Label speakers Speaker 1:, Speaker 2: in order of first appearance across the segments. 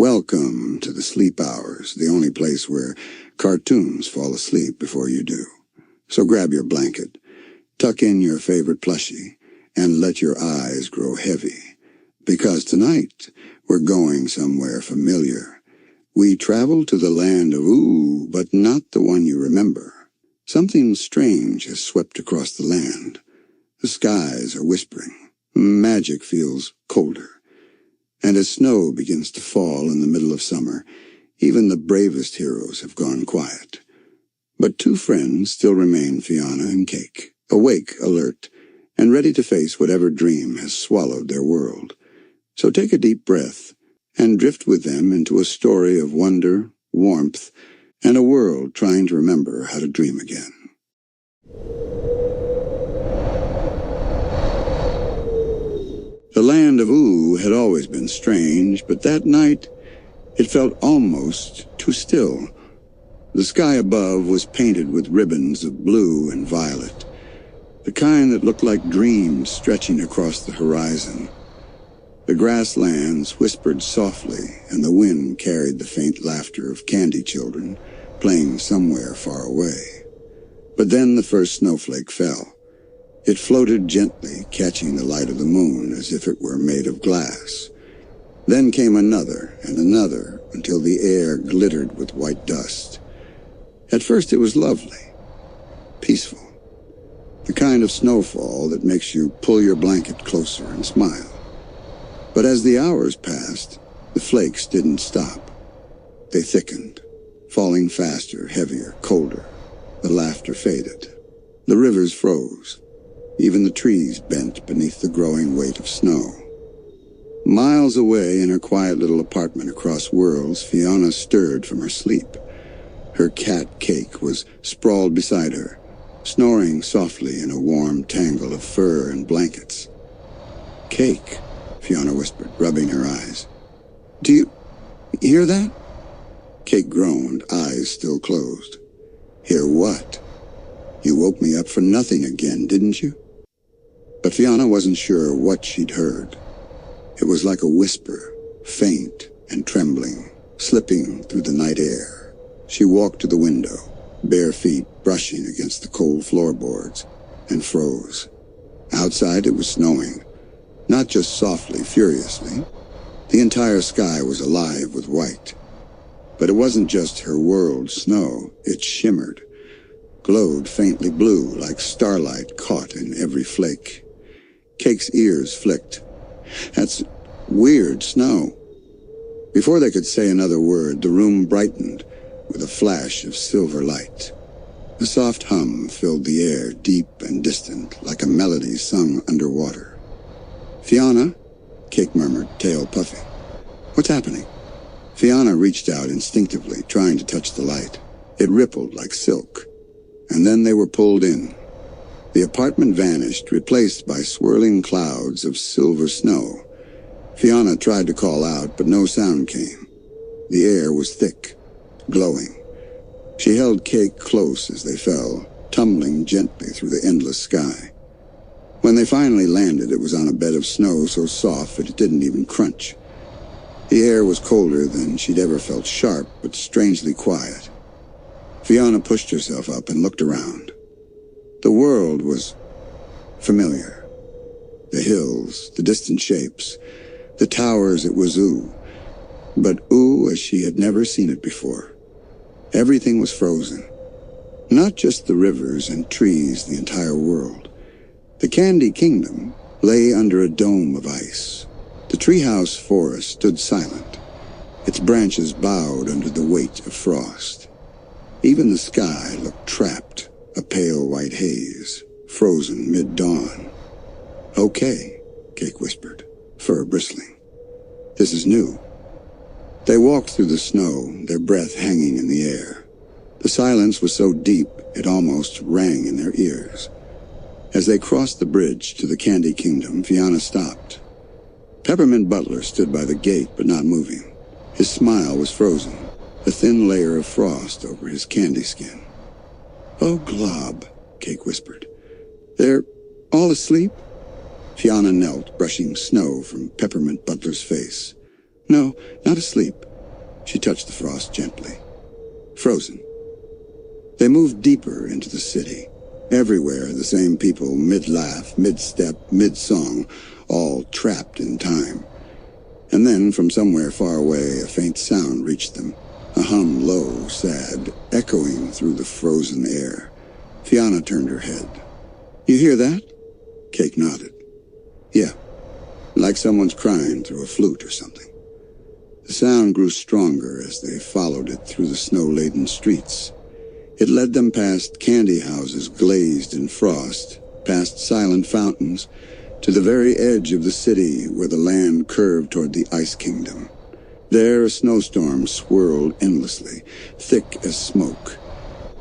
Speaker 1: Welcome to the sleep hours, the only place where cartoons fall asleep before you do. So grab your blanket, tuck in your favorite plushie, and let your eyes grow heavy. Because tonight, we're going somewhere familiar. We travel to the Land of Ooo, but not the one you remember. Something strange has swept across the land. The skies are whispering. Magic feels colder. And as snow begins to fall in the middle of summer, even the bravest heroes have gone quiet. But two friends still remain, Fionna and Cake, awake, alert, and ready to face whatever dream has swallowed their world. So take a deep breath and drift with them into a story of wonder, warmth, and a world trying to remember how to dream again. The Land of Ooo had always been strange, but that night it felt almost too still. The sky above was painted with ribbons of blue and violet, the kind that looked like dreams stretching across the horizon. The grasslands whispered softly, and the wind carried the faint laughter of candy children playing somewhere far away. But then the first snowflake fell. It floated gently, catching the light of the moon as if it were made of glass. Then came another and another, until the air glittered with white dust. At first it was lovely, peaceful, the kind of snowfall that makes you pull your blanket closer and smile. But as the hours passed, the flakes didn't stop. They thickened, falling faster, heavier, colder. The laughter faded. The rivers froze. Even the trees bent beneath the growing weight of snow. Miles away in her quiet little apartment across worlds, Fionna stirred from her sleep. Her cat Cake was sprawled beside her, snoring softly in a warm tangle of fur and blankets. "Cake," Fionna whispered, rubbing her eyes. "Do you hear that?" Cake groaned, eyes still closed. "Hear what? You woke me up for nothing again, didn't you?" But Fionna wasn't sure what she'd heard. It was like a whisper, faint and trembling, slipping through the night air. She walked to the window, bare feet brushing against the cold floorboards, and froze. Outside it was snowing, not just softly, furiously. The entire sky was alive with white. But it wasn't just her world's snow. It shimmered, glowed faintly blue like starlight caught in every flake. Cake's ears flicked. "That's weird snow." Before they could say another word, the room brightened with a flash of silver light. A soft hum filled the air, deep and distant, like a melody sung underwater. "Fionna?" Cake murmured, tail puffing. "What's happening?" Fionna reached out instinctively, trying to touch the light. It rippled like silk. And then they were pulled in. The apartment vanished, replaced by swirling clouds of silver snow. Fionna tried to call out, but no sound came. The air was thick, glowing. She held Cake close as they fell, tumbling gently through the endless sky. When they finally landed, it was on a bed of snow so soft that it didn't even crunch. The air was colder than she'd ever felt, sharp but strangely quiet. Fionna pushed herself up and looked around. The world was familiar. The hills, the distant shapes, the towers it was Ooo. But Ooo as she had never seen it before. Everything was frozen. Not just the rivers and trees, the entire world. The Candy Kingdom lay under a dome of ice. The treehouse forest stood silent, its branches bowed under the weight of frost. Even the sky looked trapped, a pale white haze, frozen mid-dawn. "Okay," Cake whispered, fur bristling. "This is new." They walked through the snow, their breath hanging in the air. The silence was so deep it almost rang in their ears. As they crossed the bridge to the Candy Kingdom, Fionna stopped. Peppermint Butler stood by the gate, but not moving. His smile was frozen, a thin layer of frost over his candy skin. "Oh, Glob," Cake whispered. "They're all asleep?" Fionna knelt, brushing snow from Peppermint Butler's face. "No, not asleep. She touched the frost gently. Frozen. They moved deeper into the city. Everywhere, the same people, mid-laugh, mid-step, mid-song, all trapped in time. And then, from somewhere far away, a faint sound reached them. A hum, low, sad, echoing through the frozen air. Fionna turned her head. "You hear that?" Cake nodded. "Yeah, like someone's crying through a flute or something." The sound grew stronger as they followed it through the snow-laden streets. It led them past candy houses glazed in frost, past silent fountains, to the very edge of the city where the land curved toward the Ice Kingdom. There a snowstorm swirled endlessly, thick as smoke.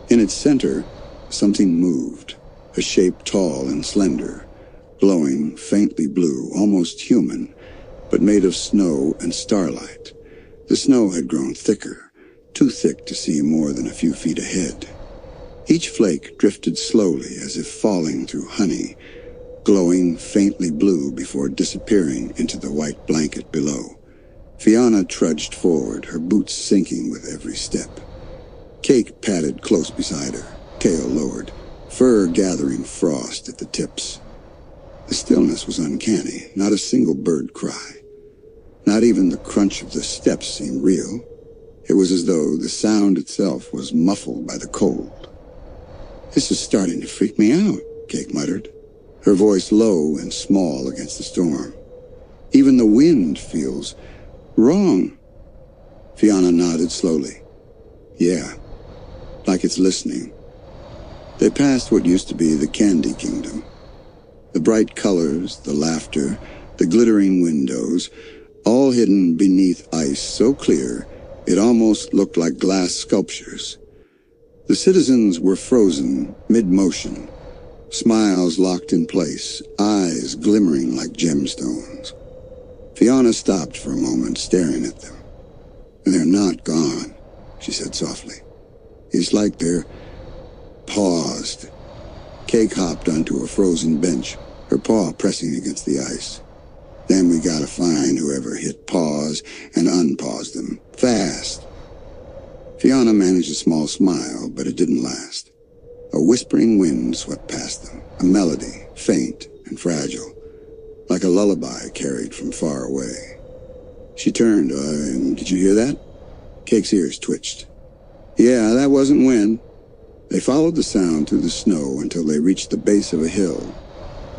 Speaker 1: In its center, something moved, a shape tall and slender, glowing faintly blue, almost human, but made of snow and starlight. The snow had grown thicker, too thick to see more than a few feet ahead. Each flake drifted slowly as if falling through honey, glowing faintly blue before disappearing into the white blanket below. Fionna trudged forward, her boots sinking with every step. Cake padded close beside her, tail lowered, fur gathering frost at the tips. The stillness was uncanny, not a single bird cry. Not even the crunch of the steps seemed real. It was as though the sound itself was muffled by the cold. "This is starting to freak me out," Cake muttered, her voice low and small against the storm. "Even the wind feels wrong." Fionna nodded slowly. "Yeah, like it's listening." They passed what used to be the Candy Kingdom. The bright colors, the laughter, the glittering windows, all hidden beneath ice so clear it almost looked like glass sculptures. The citizens were frozen, mid-motion, smiles locked in place, eyes glimmering like gemstones. Fionna stopped for a moment, staring at them. "They're not gone," she said softly. "It's like they're paused." Cake hopped onto a frozen bench, her paw pressing against the ice. "Then we gotta find whoever hit pause and unpause them. Fast." Fionna managed a small smile, but it didn't last. A whispering wind swept past them, a melody, faint and fragile, like a lullaby carried from far away. She turned. "Did you hear that?" Cake's ears twitched. "Yeah, that wasn't wind." They followed the sound through the snow until they reached the base of a hill.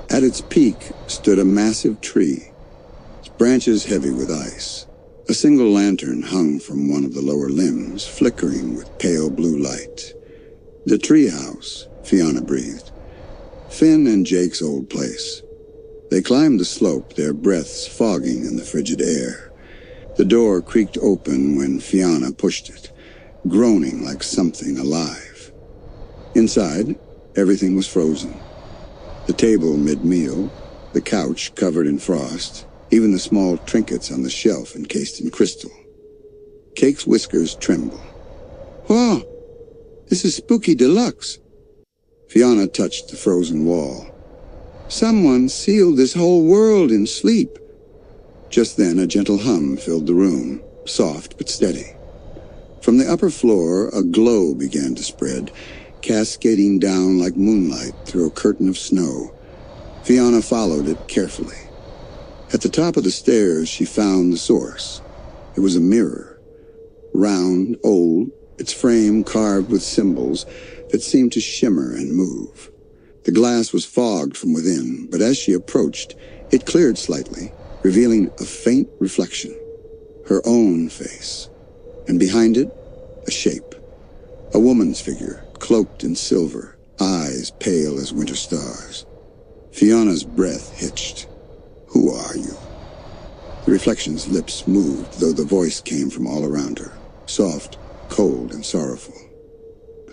Speaker 1: At its peak stood a massive tree, its branches heavy with ice. A single lantern hung from one of the lower limbs, flickering with pale blue light. "The treehouse," Fionna breathed. Finn and Jake's old place. They climbed the slope, their breaths fogging in the frigid air. The door creaked open when Fionna pushed it, groaning like something alive. Inside, everything was frozen. The table mid-meal, the couch covered in frost, even the small trinkets on the shelf encased in crystal. Cake's whiskers trembled. "Whoa! This is spooky deluxe." Fionna touched the frozen wall. "Someone sealed this whole world in sleep." Just then a gentle hum filled the room, soft but steady. From the upper floor a glow began to spread, cascading down like moonlight through a curtain of snow. Fionna followed it carefully. At the top of the stairs she found the source. It was a mirror. Round, old, its frame carved with symbols that seemed to shimmer and move. The glass was fogged from within, but as she approached, it cleared slightly, revealing a faint reflection. Her own face. And behind it, a shape. A woman's figure, cloaked in silver, eyes pale as winter stars. Fionna's breath hitched. "Who are you?" The reflection's lips moved, though the voice came from all around her, soft, cold, and sorrowful.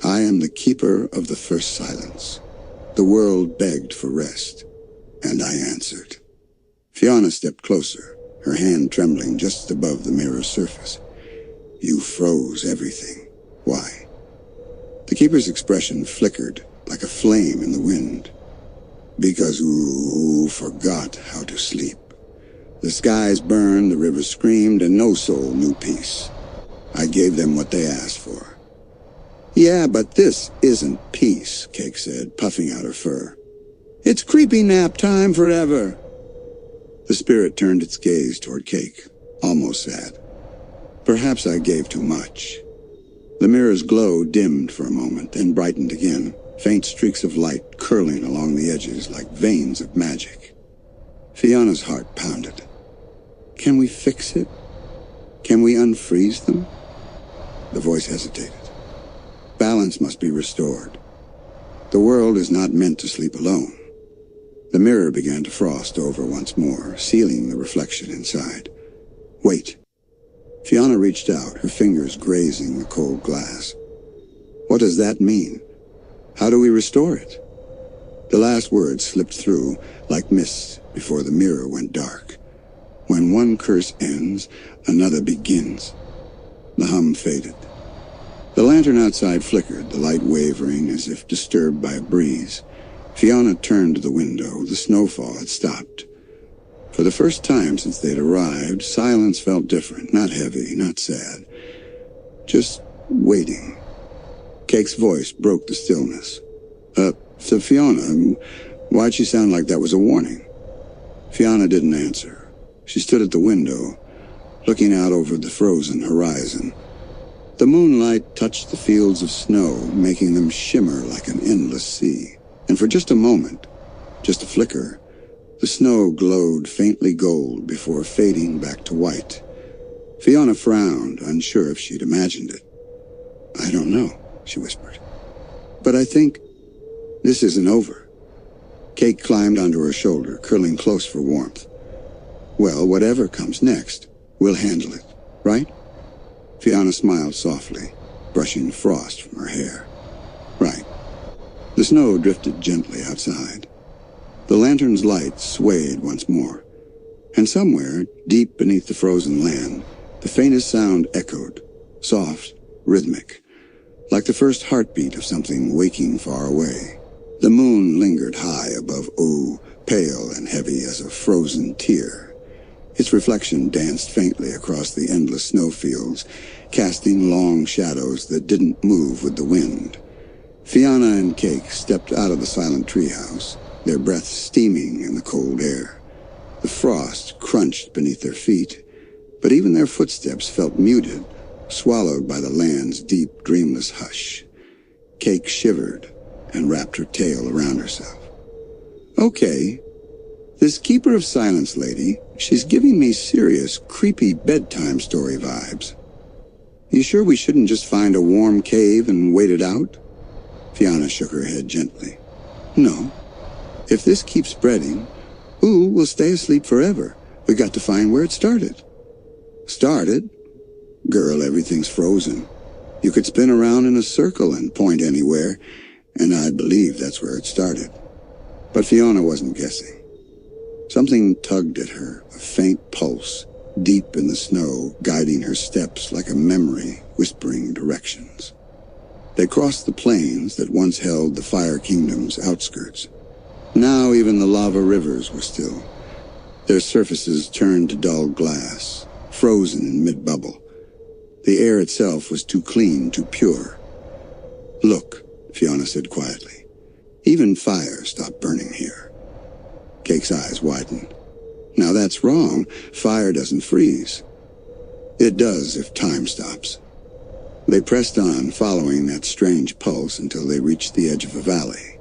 Speaker 1: "I am the keeper of the first silence. The world begged for rest, and I answered." Fionna stepped closer, her hand trembling just above the mirror's surface. "You froze everything. Why?" The keeper's expression flickered like a flame in the wind. "Because Ooo forgot how to sleep. The skies burned, the river screamed, and no soul knew peace. I gave them what they asked for. Yeah, but this isn't peace, Cake said, puffing out her fur. It's creepy nap time forever. The spirit turned its gaze toward Cake, almost sad. Perhaps I gave too much. The mirror's glow dimmed for a moment, then brightened again, faint streaks of light curling along the edges like veins of magic. Fionna's heart pounded. Can we fix it? Can we unfreeze them? The voice hesitated. Balance must be restored. The world is not meant to sleep alone. The mirror began to frost over once more, sealing the reflection inside. Wait. Fionna reached out, her fingers grazing the cold glass. What does that mean? How do we restore it? The last word slipped through like mist before the mirror went dark. When one curse ends, another begins. The hum faded. The lantern outside flickered, the light wavering as if disturbed by a breeze. Fionna turned to the window. The snowfall had stopped. For the first time since they'd arrived, silence felt different, not heavy, not sad. Just waiting. Cake's voice broke the stillness. So Fionna, why'd she sound like that was a warning? Fionna didn't answer. She stood at the window, looking out over the frozen horizon. The moonlight touched the fields of snow, making them shimmer like an endless sea. And for just a moment, just a flicker, the snow glowed faintly gold before fading back to white. Fionna frowned, unsure if she'd imagined it. I don't know, she whispered. But I think this isn't over. Cake climbed onto her shoulder, curling close for warmth. Well, whatever comes next, we'll handle it, right? Fionna smiled softly, brushing frost from her hair. Right. The snow drifted gently outside. The lantern's light swayed once more, and somewhere, deep beneath the frozen land, the faintest sound echoed, soft, rhythmic, like the first heartbeat of something waking far away. The moon lingered high above Ooo, pale and heavy as a frozen tear. Its reflection danced faintly across the endless snowfields, casting long shadows that didn't move with the wind. Fionna and Cake stepped out of the silent treehouse, their breaths steaming in the cold air. The frost crunched beneath their feet, but even their footsteps felt muted, swallowed by the land's deep, dreamless hush. Cake shivered and wrapped her tail around herself. Okay, this Keeper of Silence lady, she's giving me serious, creepy bedtime story vibes. You sure we shouldn't just find a warm cave and wait it out? Fionna shook her head gently. No. If this keeps spreading, Ooo will stay asleep forever. We got to find where it started. Started? Girl, everything's frozen. You could spin around in a circle and point anywhere, and I'd believe that's where it started. But Fionna wasn't guessing. Something tugged at her, a faint pulse, deep in the snow, guiding her steps like a memory, whispering directions. They crossed the plains that once held the Fire Kingdom's outskirts. Now even the lava rivers were still. Their surfaces turned to dull glass, frozen in mid-bubble. The air itself was too clean, too pure. Look, Fionna said quietly. Even fire stopped burning here. Cake's eyes widened. Now that's wrong. Fire doesn't freeze. It does if time stops. They pressed on, following that strange pulse until they reached the edge of a valley.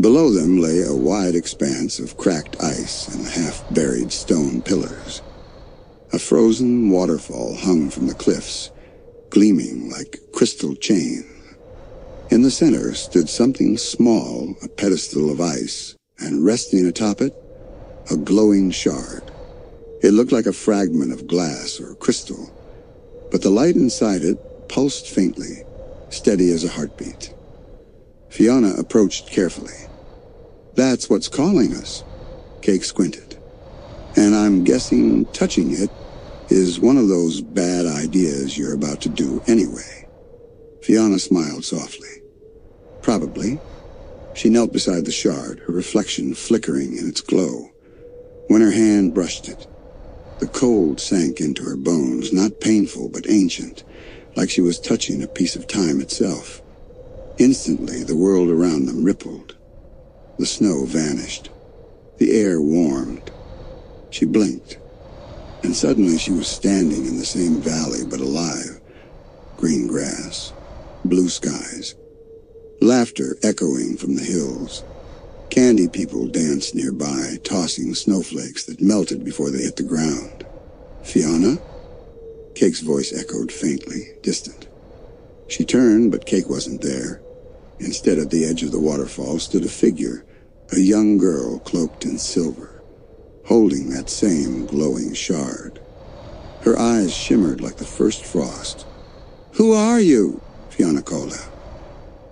Speaker 1: Below them lay a wide expanse of cracked ice and half-buried stone pillars. A frozen waterfall hung from the cliffs, gleaming like crystal chains. In the center stood something small, a pedestal of ice, and resting atop it, a glowing shard. It looked like a fragment of glass or crystal, but the light inside it pulsed faintly, steady as a heartbeat. Fionna approached carefully. That's what's calling us. Cake squinted. And I'm guessing touching it is one of those bad ideas you're about to do anyway. Fionna smiled softly. Probably. She knelt beside the shard, her reflection flickering in its glow. When her hand brushed it, The cold sank into her bones, not painful but ancient, like she was touching a piece of time itself. Instantly, the world around them rippled. The snow vanished. The air warmed. She blinked, and suddenly she was standing in the same valley but alive. Green grass, blue skies, laughter echoing from the hills. Candy people danced nearby, tossing snowflakes that melted before they hit the ground. "Fionna?" Cake's voice echoed faintly, distant. She turned, but Cake wasn't there. Instead, at the edge of the waterfall stood a figure, a young girl cloaked in silver, holding that same glowing shard. Her eyes shimmered like the first frost. "Who are you?" Fionna called out.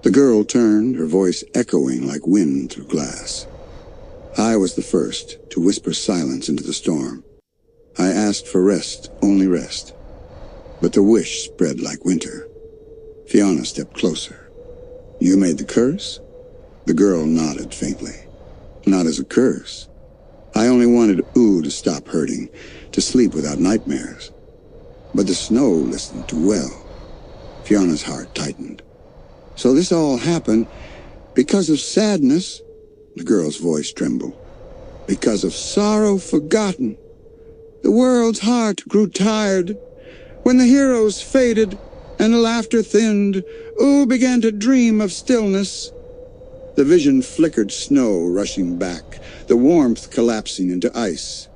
Speaker 1: The girl turned, her voice echoing like wind through glass. "I was the first to whisper silence into the storm. I asked for rest, only rest. But the wish spread like winter." Fionna stepped closer. "You made the curse?" The girl nodded faintly. "Not as a curse. I only wanted Ooo to stop hurting, to sleep without nightmares. But the snow listened too well." Fionna's heart tightened. "So this all happened because of sadness?" The girl's voice trembled. "Because of sorrow forgotten. The world's heart grew tired. When the heroes faded and the laughter thinned, Ooo began to dream of stillness." The vision flickered, snow rushing back, the warmth collapsing into ice.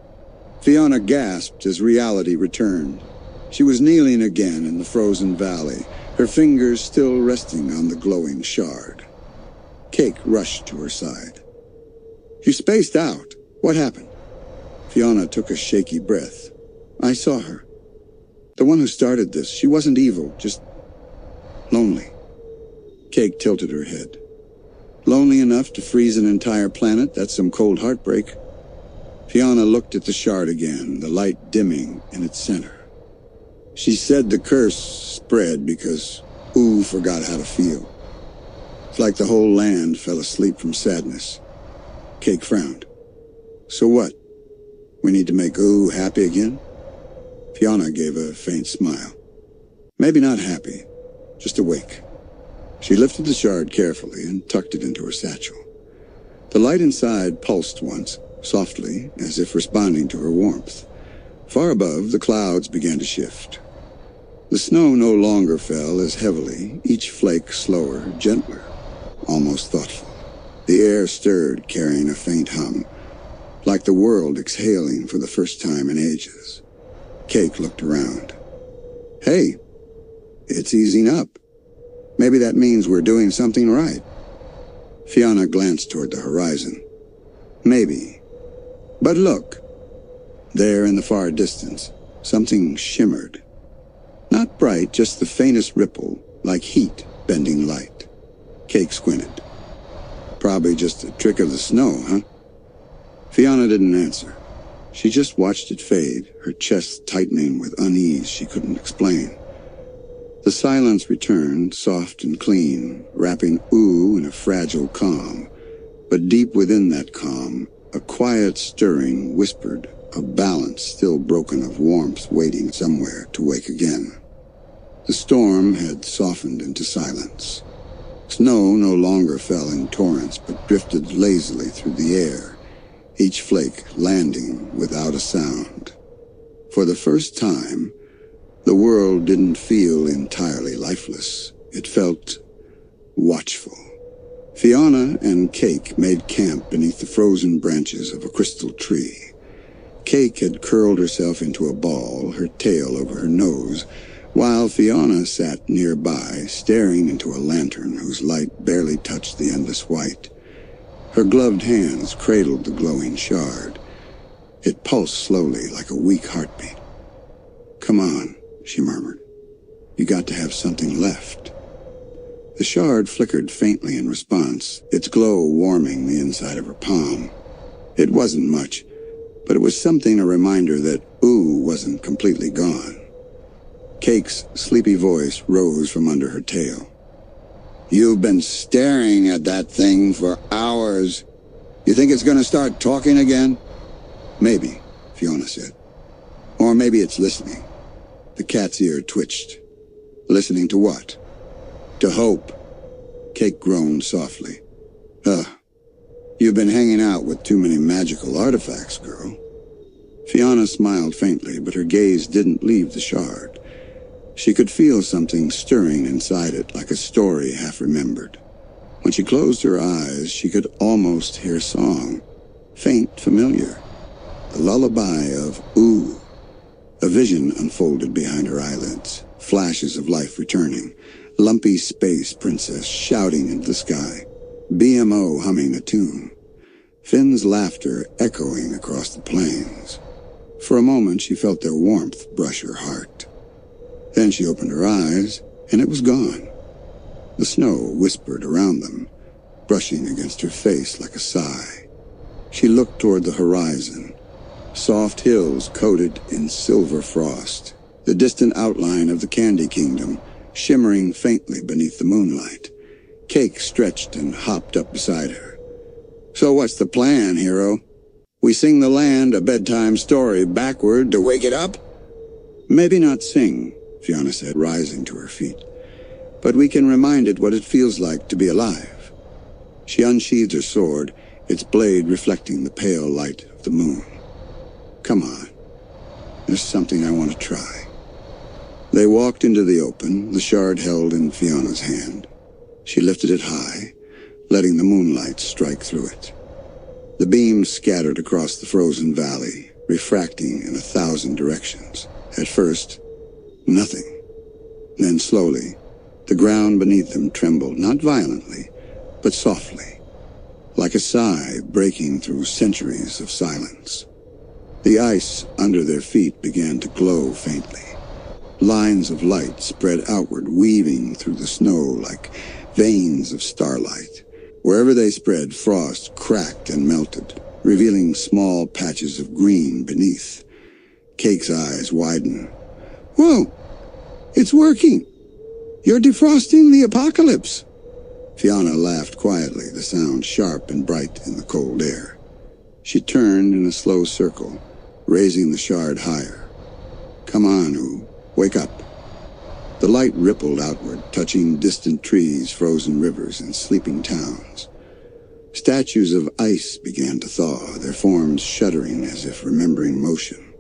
Speaker 1: Fionna gasped as reality returned. She was kneeling again in the frozen valley, her fingers still resting on the glowing shard. Cake rushed to her side. "You spaced out. What happened?" Fionna took a shaky breath. "I saw her. The one who started this. She wasn't evil, just lonely." Cake tilted her head. "Lonely enough to freeze an entire planet? That's some cold heartbreak." Fionna looked at the shard again, the light dimming in its center. "She said the curse spread because Ooo forgot how to feel. It's like the whole land fell asleep from sadness." Cake frowned. "So what? We need to make Ooo happy again?" Fionna gave a faint smile. "Maybe not happy, just awake." She lifted the shard carefully and tucked it into her satchel. The light inside pulsed once, softly, as if responding to her warmth. Far above, the clouds began to shift. The snow no longer fell as heavily, each flake slower, gentler, almost thoughtful. The air stirred, carrying a faint hum, like the world exhaling for the first time in ages. Cake looked around. "Hey, it's easing up. Maybe that means we're doing something right." Fionna glanced toward the horizon. "Maybe. But look." There in the far distance, something shimmered. Not bright, just the faintest ripple, like heat bending light. Cake squinted. "Probably just a trick of the snow, huh?" Fionna didn't answer. She just watched it fade, her chest tightening with unease she couldn't explain. The silence returned, soft and clean, wrapping Ooo in a fragile calm. But deep within that calm, a quiet stirring whispered, a balance still broken of warmth waiting somewhere to wake again. The storm had softened into silence. Snow no longer fell in torrents, but drifted lazily through the air, each flake landing without a sound. For the first time, the world didn't feel entirely lifeless. It felt watchful. Fionna and Cake made camp beneath the frozen branches of a crystal tree. Cake had curled herself into a ball, her tail over her nose, while Fionna sat nearby, staring into a lantern whose light barely touched the endless white. Her gloved hands cradled the glowing shard. It pulsed slowly like a weak heartbeat. "Come on," she murmured. "You got to have something left." The shard flickered faintly in response, its glow warming the inside of her palm. It wasn't much, but it was something, a reminder that Ooo wasn't completely gone. Cake's sleepy voice rose from under her tail. "You've been staring at that thing for hours. You think it's going to start talking again?" "Maybe," Fionna said. Or maybe it's listening. The cat's ear twitched. Listening to what? To hope. Cake groaned softly. You've been hanging out with too many magical artifacts, girl. Fionna smiled faintly, but her gaze didn't leave the shard. She could feel something stirring inside it, like a story half remembered. When she closed her eyes, she could almost hear song. Faint, familiar. The lullaby of Ooo. A vision unfolded behind her eyelids, flashes of life returning, lumpy space princess shouting into the sky, BMO humming a tune, Finn's laughter echoing across the plains. For a moment she felt their warmth brush her heart. Then she opened her eyes, and it was gone. The snow whispered around them, brushing against her face like a sigh. She looked toward the horizon. Soft hills coated in silver frost, the distant outline of the Candy Kingdom shimmering faintly beneath the moonlight. Cake stretched and hopped up beside her. So what's the plan, hero? We sing the land a bedtime story backward to wake it up? Maybe not sing, Fionna said, rising to her feet. But we can remind it what it feels like to be alive. She unsheathed her sword, its blade reflecting the pale light of the moon. Come on. There's something I want to try. They walked into the open, the shard held in Fionna's hand. She lifted it high, letting the moonlight strike through it. The beams scattered across the frozen valley, refracting in 1,000 directions. At first, nothing. Then slowly, the ground beneath them trembled, not violently, but softly, like a sigh breaking through centuries of silence. The ice under their feet began to glow faintly. Lines of light spread outward, weaving through the snow like veins of starlight. Wherever they spread, frost cracked and melted, revealing small patches of green beneath. Cake's eyes widened. Whoa! It's working! You're defrosting the apocalypse! Fionna laughed quietly, the sound sharp and bright in the cold air. She turned in a slow circle, raising the shard higher. Come on, Ooo. Wake up. The light rippled outward, touching distant trees, frozen rivers, and sleeping towns. Statues of ice began to thaw, their forms shuddering as if remembering motion.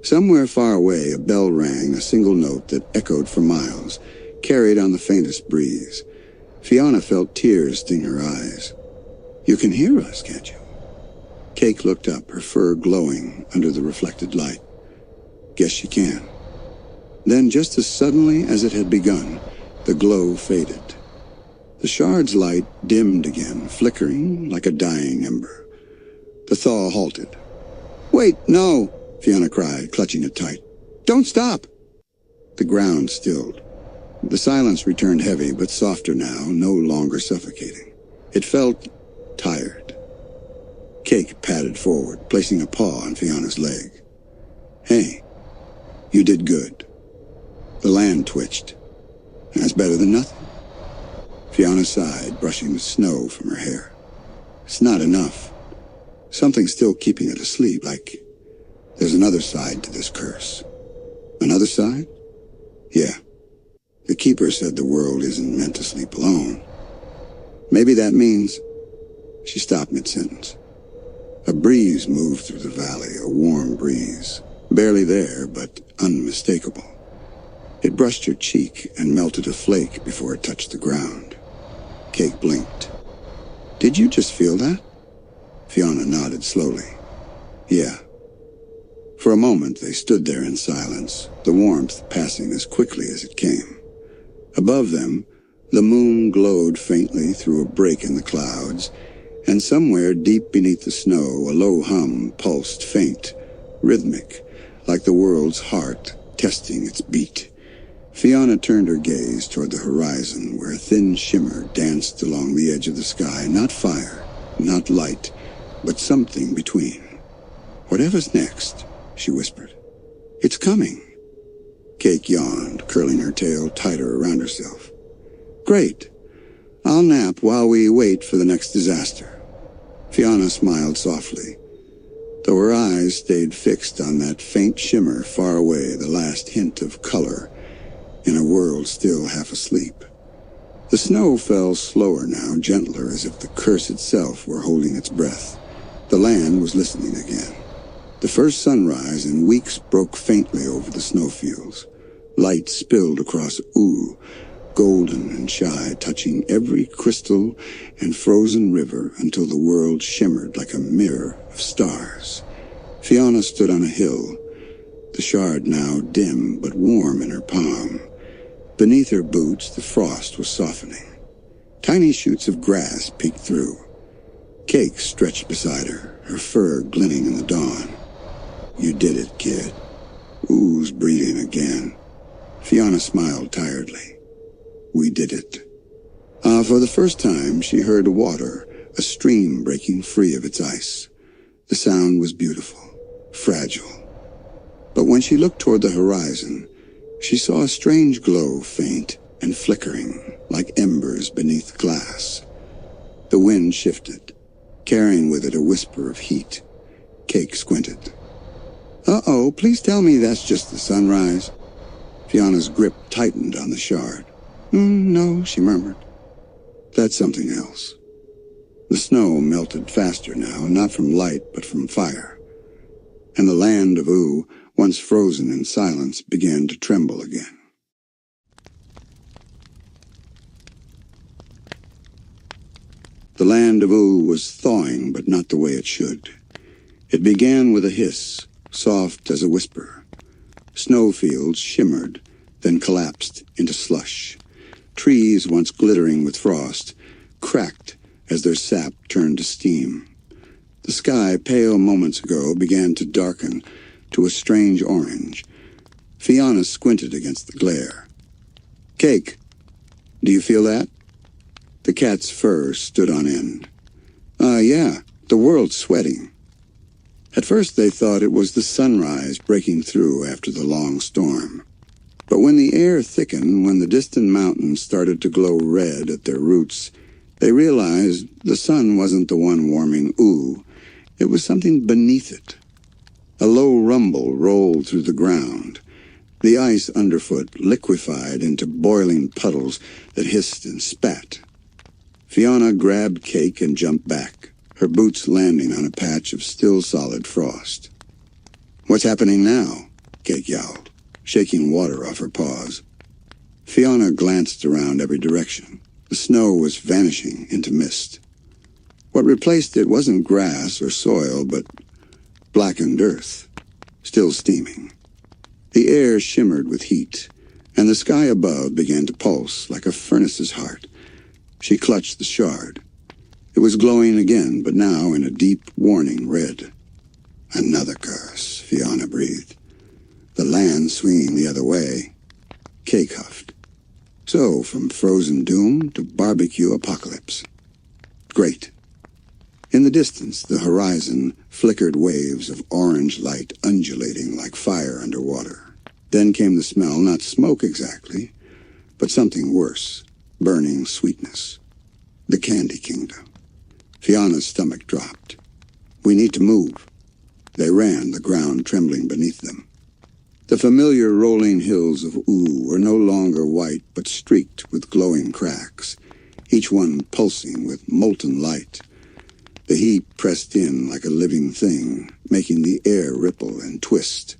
Speaker 1: Somewhere far away, a bell rang, a single note that echoed for miles, carried on the faintest breeze. Fionna felt tears sting her eyes. You can hear us, can't you? Cake looked up, her fur glowing under the reflected light. Guess she can. Then, just as suddenly as it had begun, the glow faded. The shard's light dimmed again, flickering like a dying ember. The thaw halted. Wait, no, Fionna cried, clutching it tight. Don't stop! The ground stilled. The silence returned heavy, but softer now, no longer suffocating. It felt tired. Cake padded forward, placing a paw on Fionna's leg. Hey, you did good. The land twitched. That's better than nothing. Fionna sighed, brushing the snow from her hair. It's not enough. Something's still keeping it asleep, like there's another side to this curse. Another side? Yeah. The Keeper said the world isn't meant to sleep alone. Maybe that means... She stopped mid-sentence. A breeze moved through the valley, a warm breeze. Barely there, but unmistakable. It brushed her cheek and melted a flake before it touched the ground. Cake blinked. Did you just feel that? Fionna nodded slowly. Yeah. For a moment they stood there in silence, the warmth passing as quickly as it came. Above them, the moon glowed faintly through a break in the clouds, and somewhere deep beneath the snow a low hum pulsed faint, rhythmic, like the world's heart testing its beat. Fionna turned her gaze toward the horizon, where a thin shimmer danced along the edge of the sky. Not fire, not light, but something between. Whatever's next, she whispered. It's coming. Cake yawned, curling her tail tighter around herself. Great. I'll nap while we wait for the next disaster. Fionna smiled softly. though her eyes stayed fixed on that faint shimmer far away, the last hint of color in a world still half asleep. The snow fell slower now, gentler, as if the curse itself were holding its breath. The land was listening again. The first sunrise in weeks broke faintly over the snowfields. Light spilled across Ooo, golden and shy, touching every crystal and frozen river until the world shimmered like a mirror of stars. Fionna stood on a hill, the shard now dim but warm in her palm. Beneath her boots, the frost was softening. Tiny shoots of grass peeked through. Cake stretched beside her, her fur glinting in the dawn. "You did it, kid." Oo's breathing again. Fionna smiled tiredly. "We did it." For the first time, she heard water, a stream breaking free of its ice. The sound was beautiful, fragile. But when she looked toward the horizon, she saw a strange glow, faint and flickering, like embers beneath glass. The wind shifted, carrying with it a whisper of heat. Cake squinted. "Uh-oh, please tell me that's just the sunrise." Fionna's grip tightened on the shard. No," she murmured. "That's something else." The snow melted faster now, not from light, but from fire. And the land of Ooo, once frozen in silence, began to tremble again. The land of Ooo was thawing, but not the way it should. It began with a hiss, soft as a whisper. Snowfields shimmered, then collapsed into slush. Trees, once glittering with frost, cracked as their sap turned to steam. The sky, pale moments ago, began to darken to a strange orange. Fionna squinted against the glare. "Cake, do you feel that?" The cat's fur stood on end. Yeah, the world's sweating." At first they thought it was the sunrise breaking through after the long storm. But when the air thickened, when the distant mountains started to glow red at their roots, they realized the sun wasn't the one warming Ooo. It was something beneath it. A low rumble rolled through the ground. The ice underfoot liquefied into boiling puddles that hissed and spat. Fionna grabbed Cake and jumped back, her boots landing on a patch of still solid frost. "What's happening now?" Cake yowled, shaking water off her paws. Fionna glanced around every direction. The snow was vanishing into mist. What replaced it wasn't grass or soil, but blackened earth, still steaming. The air shimmered with heat, and the sky above began to pulse like a furnace's heart. She clutched the shard. It was glowing again, but now in a deep, warning red. "Another curse," Fionna breathed. "The land swinging the other way." Cake huffed. So, from frozen doom to barbecue apocalypse. Great. In the distance, the horizon flickered waves of orange light undulating like fire underwater. Then came the smell, not smoke exactly, but something worse, burning sweetness. The Candy Kingdom. Fionna's stomach dropped. "We need to move." They ran, the ground trembling beneath them. The familiar rolling hills of Ooo were no longer white, but streaked with glowing cracks, each one pulsing with molten light. The heat pressed in like a living thing, making the air ripple and twist.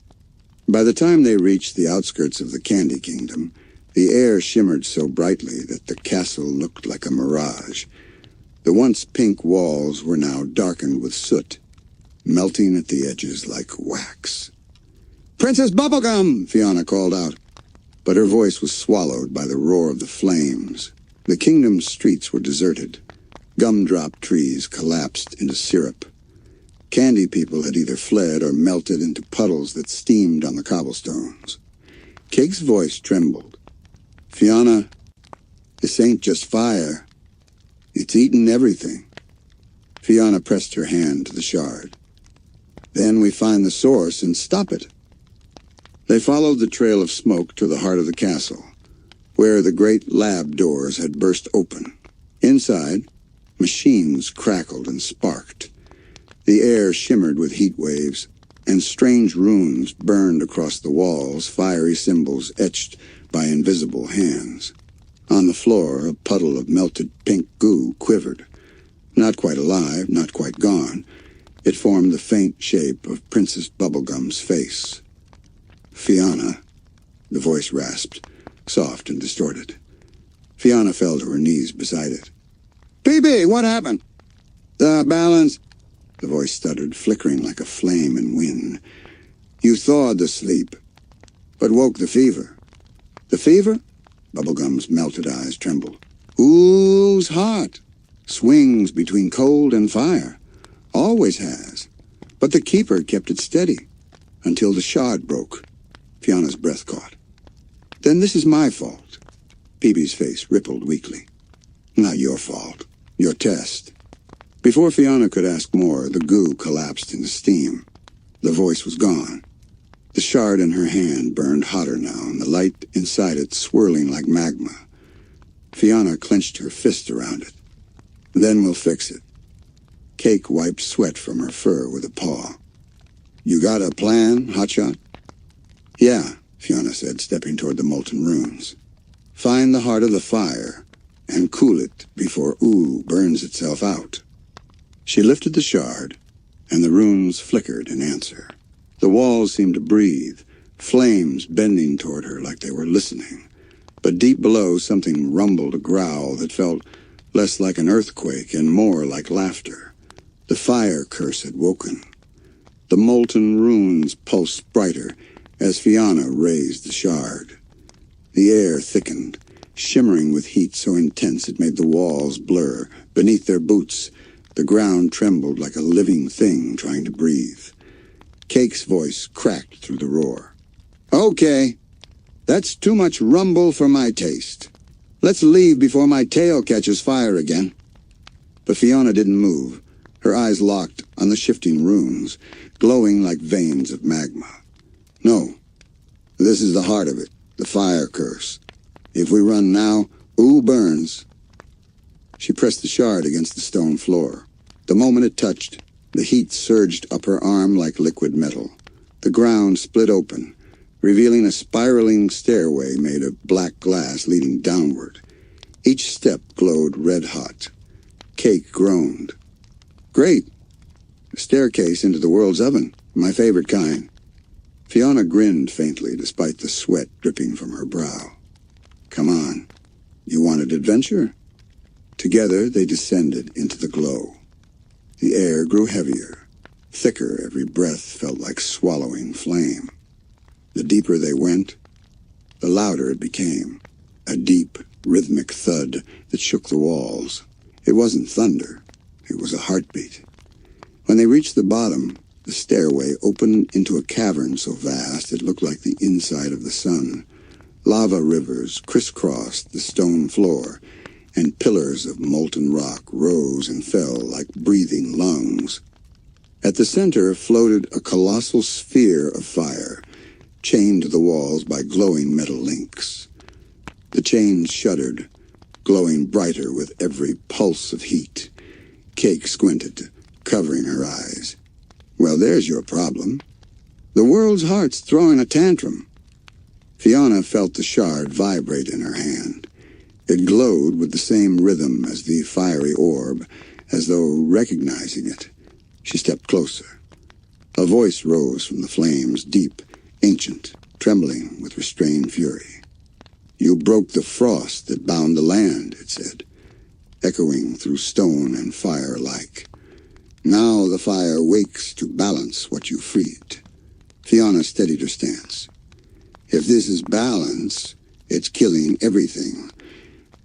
Speaker 1: By the time they reached the outskirts of the Candy Kingdom, the air shimmered so brightly that the castle looked like a mirage. The once pink walls were now darkened with soot, melting at the edges like wax. "Princess Bubblegum!" Fionna called out, but her voice was swallowed by the roar of the flames. The kingdom's streets were deserted. Gumdrop trees collapsed into syrup. Candy people had either fled or melted into puddles that steamed on the cobblestones. Cake's voice trembled. "Fionna, this ain't just fire. It's eaten everything." Fionna pressed her hand to the shard. "Then we find the source and stop it." They followed the trail of smoke to the heart of the castle, where the great lab doors had burst open. Inside, machines crackled and sparked. The air shimmered with heat waves, and strange runes burned across the walls, fiery symbols etched by invisible hands. On the floor, a puddle of melted pink goo quivered. Not quite alive, not quite gone. It formed the faint shape of Princess Bubblegum's face. "Fionna," the voice rasped, soft and distorted. Fionna fell to her knees beside it. "PB, what happened?" "The balance," the voice stuttered, flickering like a flame in wind. "You thawed the sleep, but woke the fever." "The fever?" Bubblegum's melted eyes trembled. "Oo's hot. Swings between cold and fire. Always has. But the keeper kept it steady. Until the shard broke." Fionna's breath caught. "Then this is my fault." PB's face rippled weakly. "Not your fault. Your test." Before Fionna could ask more, the goo collapsed into steam. The voice was gone. The shard in her hand burned hotter now, and the light inside it swirling like magma. Fionna clenched her fist around it. "Then we'll fix it." Cake wiped sweat from her fur with a paw. "You got a plan, Hotshot?" "Yeah," Fionna said, stepping toward the molten runes. "Find the heart of the fire, and cool it before Ooo burns itself out." She lifted the shard, and the runes flickered in answer. The walls seemed to breathe, flames bending toward her like they were listening. But deep below, something rumbled a growl that felt less like an earthquake and more like laughter. The fire curse had woken. The molten runes pulsed brighter as Fionna raised the shard. The air thickened, shimmering with heat so intense it made the walls blur. Beneath their boots, the ground trembled like a living thing trying to breathe. Cake's voice cracked through the roar. "Okay, that's too much rumble for my taste. Let's leave before my tail catches fire again." But Fionna didn't move, her eyes locked on the shifting runes, glowing like veins of magma. "No, this is the heart of it, the fire curse. If we run now, Ooo burns." She pressed the shard against the stone floor. The moment it touched, the heat surged up her arm like liquid metal. The ground split open, revealing a spiraling stairway made of black glass leading downward. Each step glowed red-hot. Cake groaned. "Great! A staircase into the world's oven. My favorite kind." Fionna grinned faintly despite the sweat dripping from her brow. "Come on. You wanted adventure?" Together they descended into the glow. The air grew heavier, thicker. Every breath felt like swallowing flame. The deeper they went, the louder it became, a deep, rhythmic thud that shook the walls. It wasn't thunder, it was a heartbeat. When they reached the bottom, the stairway opened into a cavern so vast it looked like the inside of the sun. Lava rivers crisscrossed the stone floor, and pillars of molten rock rose and fell like breathing lungs. At the center floated a colossal sphere of fire, chained to the walls by glowing metal links. The chains shuddered, glowing brighter with every pulse of heat. Cake squinted, covering her eyes. "Well, there's your problem. The world's heart's throwing a tantrum." Fionna felt the shard vibrate in her hand. It glowed with the same rhythm as the fiery orb, as though recognizing it. She stepped closer. A voice rose from the flames, deep, ancient, trembling with restrained fury. "You broke the frost that bound the land," it said, echoing through stone and fire alike. "Now the fire wakes to balance what you freed." Fionna steadied her stance. "If this is balance, it's killing everything.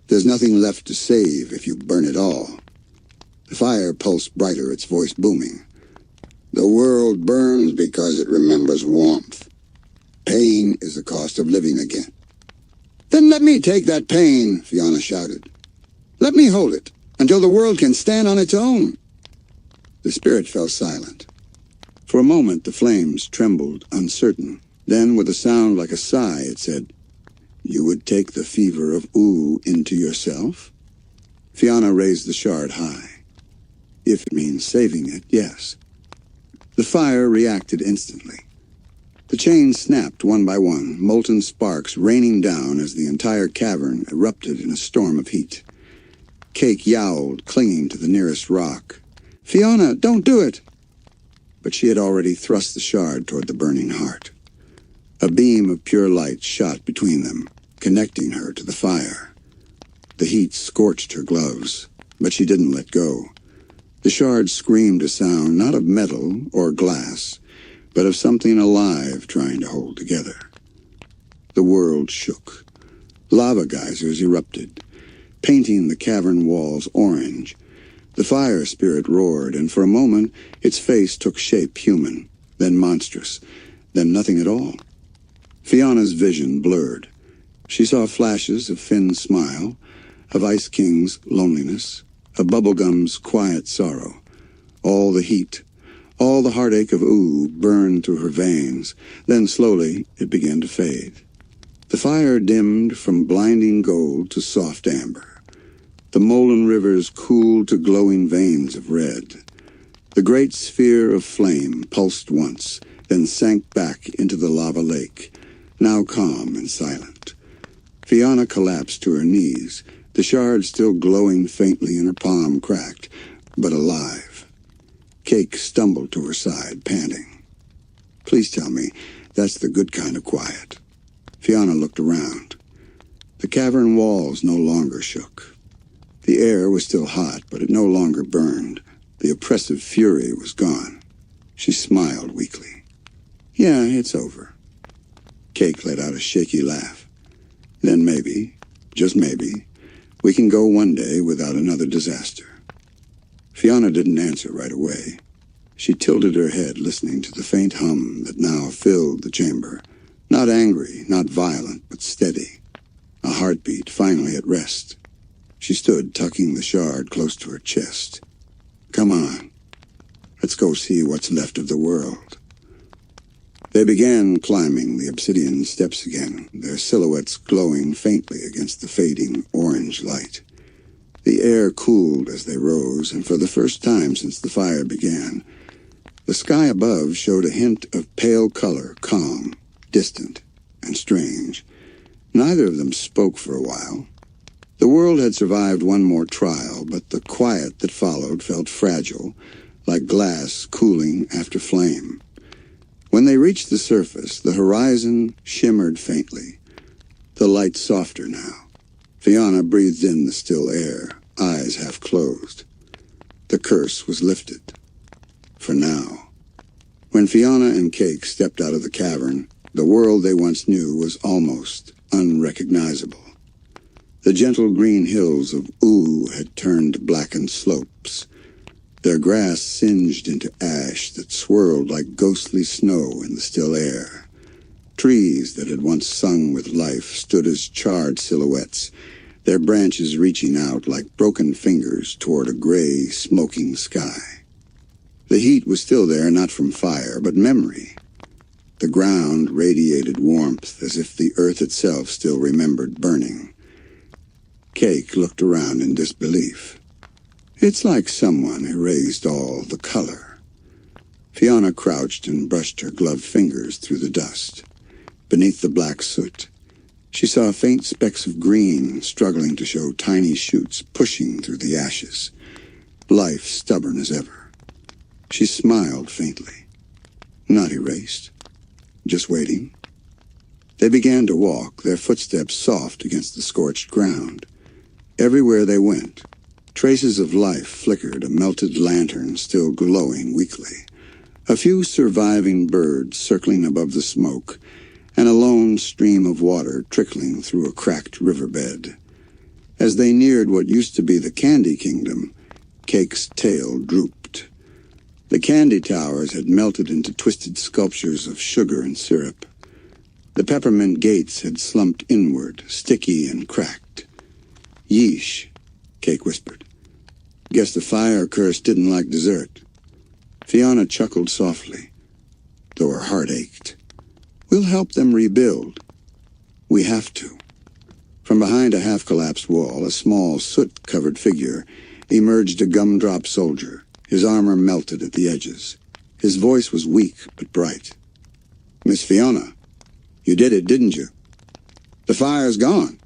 Speaker 1: There's nothing left to save if you burn it all." The fire pulsed brighter, its voice booming. "The world burns because it remembers warmth. Pain is the cost of living again." "Then let me take that pain," Fionna shouted. "Let me hold it until the world can stand on its own." The spirit fell silent. For a moment the flames trembled, uncertain. Then, with a sound like a sigh, it said, "You would take the fever of Ooo into yourself?" Fionna raised the shard high. "If it means saving it, yes." The fire reacted instantly. The chains snapped one by one, molten sparks raining down as the entire cavern erupted in a storm of heat. Cake yowled, clinging to the nearest rock. "Fionna, don't do it!" But she had already thrust the shard toward the burning heart. A beam of pure light shot between them, connecting her to the fire. The heat scorched her gloves, but she didn't let go. The shard screamed a sound not of metal or glass, but of something alive trying to hold together. The world shook. Lava geysers erupted, painting the cavern walls orange. The fire spirit roared, and for a moment its face took shape human, then monstrous, then nothing at all. Fionna's vision blurred. She saw flashes of Finn's smile, of Ice King's loneliness, of Bubblegum's quiet sorrow. All the heat, all the heartache of Ooo burned through her veins. Then slowly it began to fade. The fire dimmed from blinding gold to soft amber. The molten rivers cooled to glowing veins of red. The great sphere of flame pulsed once, then sank back into the lava lake, now calm and silent. Fionna collapsed to her knees, the shard still glowing faintly in her palm cracked, but alive. Cake stumbled to her side, panting. "Please tell me that's the good kind of quiet." Fionna looked around. The cavern walls no longer shook. The air was still hot, but it no longer burned. The oppressive fury was gone. She smiled weakly. "Yeah, it's over." Cake let out a shaky laugh. "Then maybe, just maybe, we can go one day without another disaster." Fionna didn't answer right away. She tilted her head, listening to the faint hum that now filled the chamber. Not angry, not violent, but steady. A heartbeat finally at rest. She stood, tucking the shard close to her chest. "Come on. Let's go see what's left of the world." They began climbing the obsidian steps again, their silhouettes glowing faintly against the fading orange light. The air cooled as they rose, and for the first time since the fire began, the sky above showed a hint of pale color, calm, distant, and strange. Neither of them spoke for a while. The world had survived one more trial, but the quiet that followed felt fragile, like glass cooling after flame. When they reached the surface, the horizon shimmered faintly, the light softer now. Fionna breathed in the still air, eyes half closed. The curse was lifted. For now. When Fionna and Cake stepped out of the cavern, the world they once knew was almost unrecognizable. The gentle green hills of Ooo had turned blackened slopes, their grass singed into ash that swirled like ghostly snow in the still air. Trees that had once sung with life stood as charred silhouettes, their branches reaching out like broken fingers toward a gray, smoking sky. The heat was still there, not from fire, but memory. The ground radiated warmth as if the earth itself still remembered burning. Cake looked around in disbelief. "It's like someone erased all the color." Fionna crouched and brushed her gloved fingers through the dust. Beneath the black soot, she saw faint specks of green struggling to show tiny shoots pushing through the ashes. Life stubborn as ever. She smiled faintly. Not erased. Just waiting. They began to walk, their footsteps soft against the scorched ground. Everywhere they went, traces of life flickered, a melted lantern still glowing weakly. A few surviving birds circling above the smoke, and a lone stream of water trickling through a cracked riverbed. As they neared what used to be the Candy Kingdom, Cake's tail drooped. The candy towers had melted into twisted sculptures of sugar and syrup. The peppermint gates had slumped inward, sticky and cracked. "Yeesh," Cake whispered. "Guess the fire curse didn't like dessert." Fionna chuckled softly, though her heart ached. "We'll help them rebuild. We have to." From behind a half-collapsed wall, a small, soot-covered figure, emerged a gumdrop soldier, his armor melted at the edges. His voice was weak but bright. "Miss Fiona, you did it, didn't you? The fire's gone."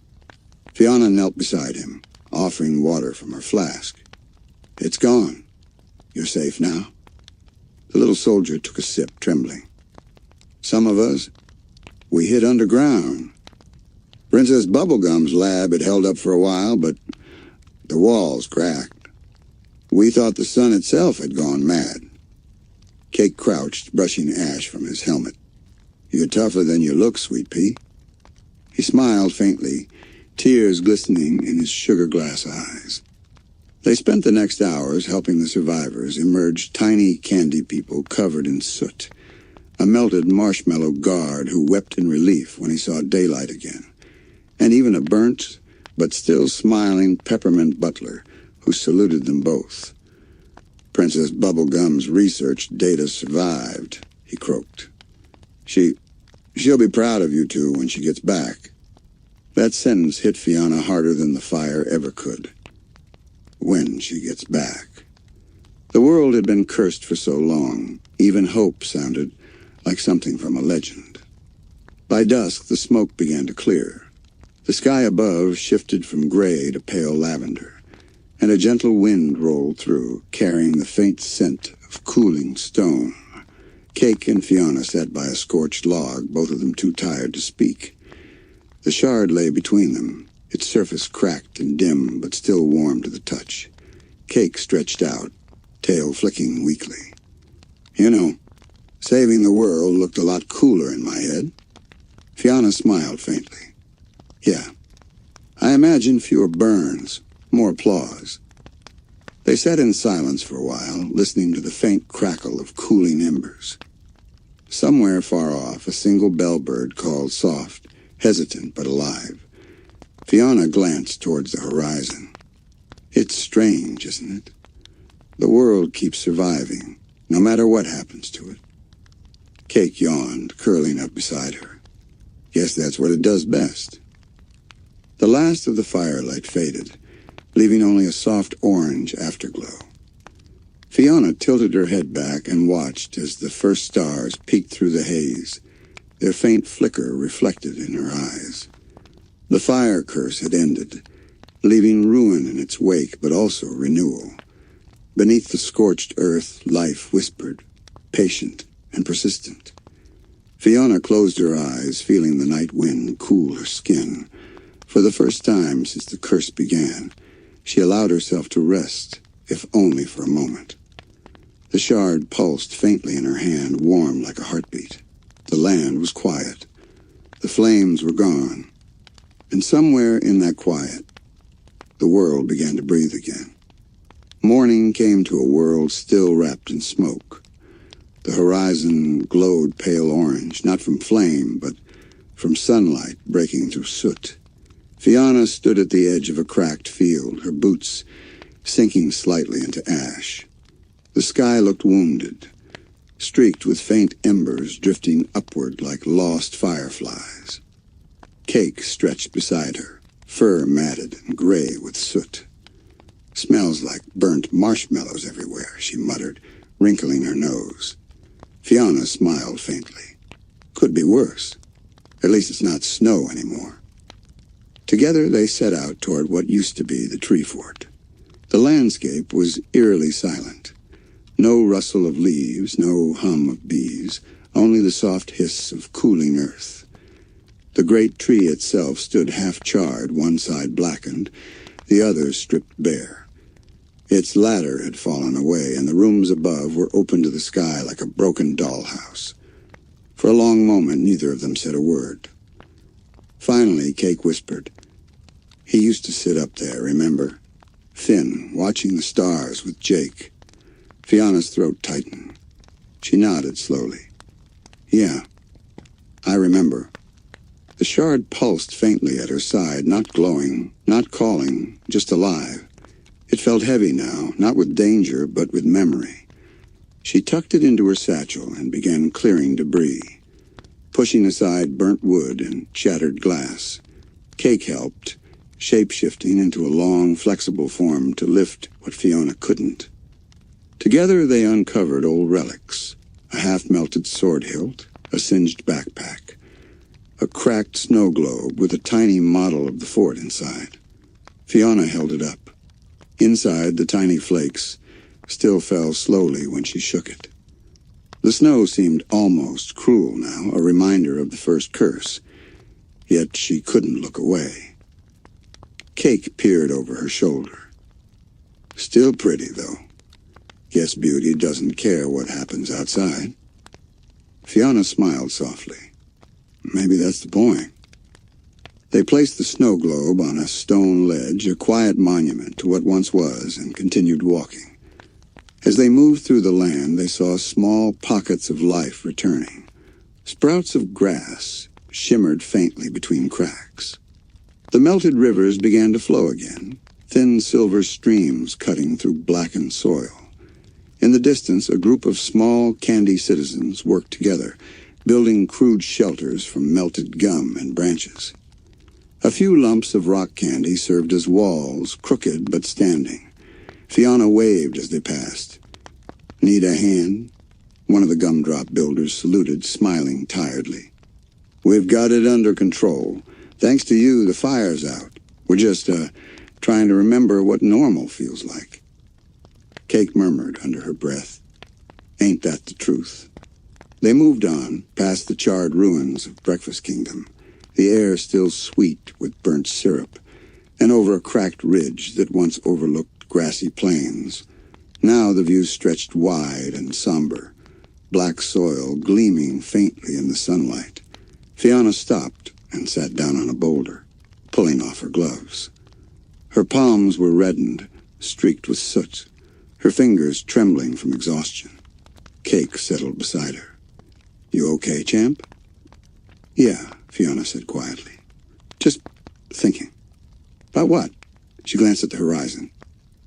Speaker 1: Fionna knelt beside him, offering water from her flask. "It's gone. You're safe now." The little soldier took a sip, trembling. "Some of us, we hid underground. Princess Bubblegum's lab had held up for a while, but the walls cracked. We thought the sun itself had gone mad." Cake crouched, brushing ash from his helmet. "You're tougher than you look, Sweet Pea." He smiled faintly, tears glistening in his sugar glass eyes. They spent the next hours helping the survivors emerge tiny candy people covered in soot, a melted marshmallow guard who wept in relief when he saw daylight again, and even a burnt but still smiling peppermint butler who saluted them both. "Princess Bubblegum's research data survived," he croaked. She'll be proud of you two when she gets back." That sentence hit Fionna harder than the fire ever could. When she gets back. The world had been cursed for so long, even hope sounded like something from a legend. By dusk, the smoke began to clear. The sky above shifted from gray to pale lavender, and a gentle wind rolled through, carrying the faint scent of cooling stone. Cake and Fionna sat by a scorched log, both of them too tired to speak. The shard lay between them, its surface cracked and dim, but still warm to the touch. Cake stretched out, tail flicking weakly. "You know, saving the world looked a lot cooler in my head." Fionna smiled faintly. "Yeah, I imagine fewer burns, more applause." They sat in silence for a while, listening to the faint crackle of cooling embers. Somewhere far off, a single bellbird called soft, hesitant but alive. Fionna glanced towards the horizon. "It's strange, isn't it? The world keeps surviving, no matter what happens to it." Cake yawned, curling up beside her. "Guess that's what it does best." The last of the firelight faded, leaving only a soft orange afterglow. Fionna tilted her head back and watched as the first stars peeked through the haze, their faint flicker reflected in her eyes. The fire curse had ended, leaving ruin in its wake, but also renewal. Beneath the scorched earth, life whispered, patient and persistent. Fionna closed her eyes, feeling the night wind cool her skin. For the first time since the curse began, she allowed herself to rest, if only for a moment. The shard pulsed faintly in her hand, warm like a heartbeat. The land was quiet. The flames were gone. And somewhere in that quiet, the world began to breathe again. Morning came to a world still wrapped in smoke. The horizon glowed pale orange, not from flame, but from sunlight breaking through soot. Fionna stood at the edge of a cracked field, her boots sinking slightly into ash. The sky looked wounded, streaked with faint embers drifting upward like lost fireflies. Cake stretched beside her, fur matted and gray with soot. "Smells like burnt marshmallows everywhere," she muttered, wrinkling her nose. Fionna smiled faintly. "Could be worse. At least it's not snow anymore." Together they set out toward what used to be the tree fort. The landscape was eerily silent. No rustle of leaves, no hum of bees, only the soft hiss of cooling earth. The great tree itself stood half-charred, one side blackened, the other stripped bare. Its ladder had fallen away, and the rooms above were open to the sky like a broken dollhouse. For a long moment, neither of them said a word. Finally, Cake whispered, "He used to sit up there, remember? Finn, watching the stars with Jake." Fionna's throat tightened. She nodded slowly. "Yeah, I remember." The shard pulsed faintly at her side, not glowing, not calling, just alive. It felt heavy now, not with danger, but with memory. She tucked it into her satchel and began clearing debris, pushing aside burnt wood and shattered glass. Cake helped, shape-shifting into a long, flexible form to lift what Fionna couldn't. Together they uncovered old relics, a half-melted sword hilt, a singed backpack, a cracked snow globe with a tiny model of the fort inside. Fionna held it up. Inside, the tiny flakes still fell slowly when she shook it. The snow seemed almost cruel now, a reminder of the first curse, yet she couldn't look away. Cake peered over her shoulder. Still pretty, though. Guess beauty doesn't care what happens outside. Fionna smiled softly. Maybe that's the point. They placed the snow globe on a stone ledge, a quiet monument to what once was, and continued walking. As they moved through the land, they saw small pockets of life returning. Sprouts of grass shimmered faintly between cracks. The melted rivers began to flow again, thin silver streams cutting through blackened soil. In the distance, a group of small candy citizens worked together, building crude shelters from melted gum and branches. A few lumps of rock candy served as walls, crooked but standing. Fionna waved as they passed. Need a hand? One of the gumdrop builders saluted, smiling tiredly. We've got it under control. Thanks to you, the fire's out. We're just, trying to remember what normal feels like. Cake murmured under her breath. Ain't that the truth? They moved on, past the charred ruins of Breakfast Kingdom, the air still sweet with burnt syrup, and over a cracked ridge that once overlooked grassy plains. Now the view stretched wide and somber, black soil gleaming faintly in the sunlight. Fionna stopped and sat down on a boulder, pulling off her gloves. Her palms were reddened, streaked with soot, her fingers trembling from exhaustion. Cake settled beside her. You okay, champ? Yeah, Fionna said quietly. Just thinking. About what? She glanced at the horizon.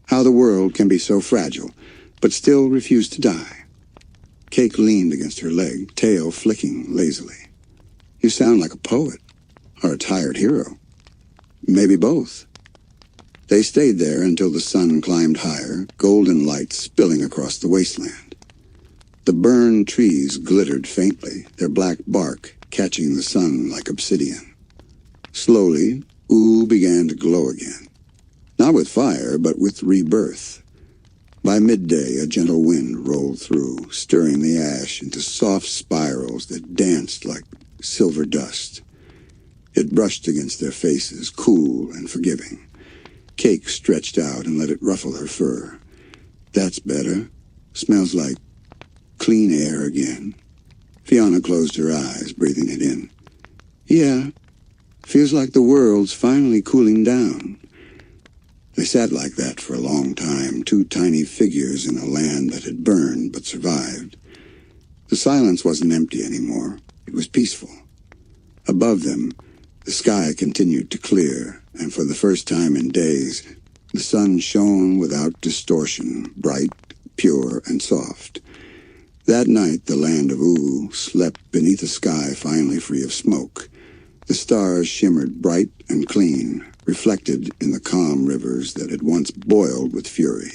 Speaker 1: How the world can be so fragile, but still refuse to die. Cake leaned against her leg, tail flicking lazily. You sound like a poet, or a tired hero. Maybe both. They stayed there until the sun climbed higher, golden light spilling across the wasteland. The burned trees glittered faintly, their black bark catching the sun like obsidian. Slowly, Ooo began to glow again. Not with fire, but with rebirth. By midday, a gentle wind rolled through, stirring the ash into soft spirals that danced like silver dust. It brushed against their faces, cool and forgiving. Cake stretched out and let it ruffle her fur. That's better. Smells like clean air again. Fionna closed her eyes, breathing it in. Yeah, feels like the world's finally cooling down. They sat like that for a long time, two tiny figures in a land that had burned but survived. The silence wasn't empty anymore. It was peaceful. Above them, the sky continued to clear, and for the first time in days, the sun shone without distortion, bright, pure, and soft. That night, the Land of Ooo slept beneath a sky finally free of smoke. The stars shimmered bright and clean, reflected in the calm rivers that had once boiled with fury.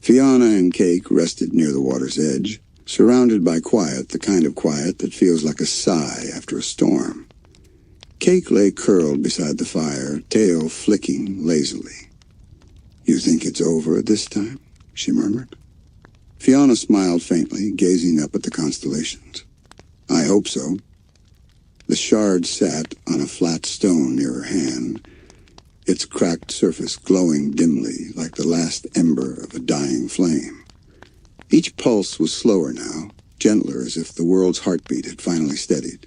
Speaker 1: Fionna and Cake rested near the water's edge, surrounded by quiet, the kind of quiet that feels like a sigh after a storm. Cake lay curled beside the fire, tail flicking lazily. You think it's over this time? She murmured. Fionna smiled faintly, gazing up at the constellations. I hope so. The shard sat on a flat stone near her hand, its cracked surface glowing dimly like the last ember of a dying flame. Each pulse was slower now, gentler as if the world's heartbeat had finally steadied.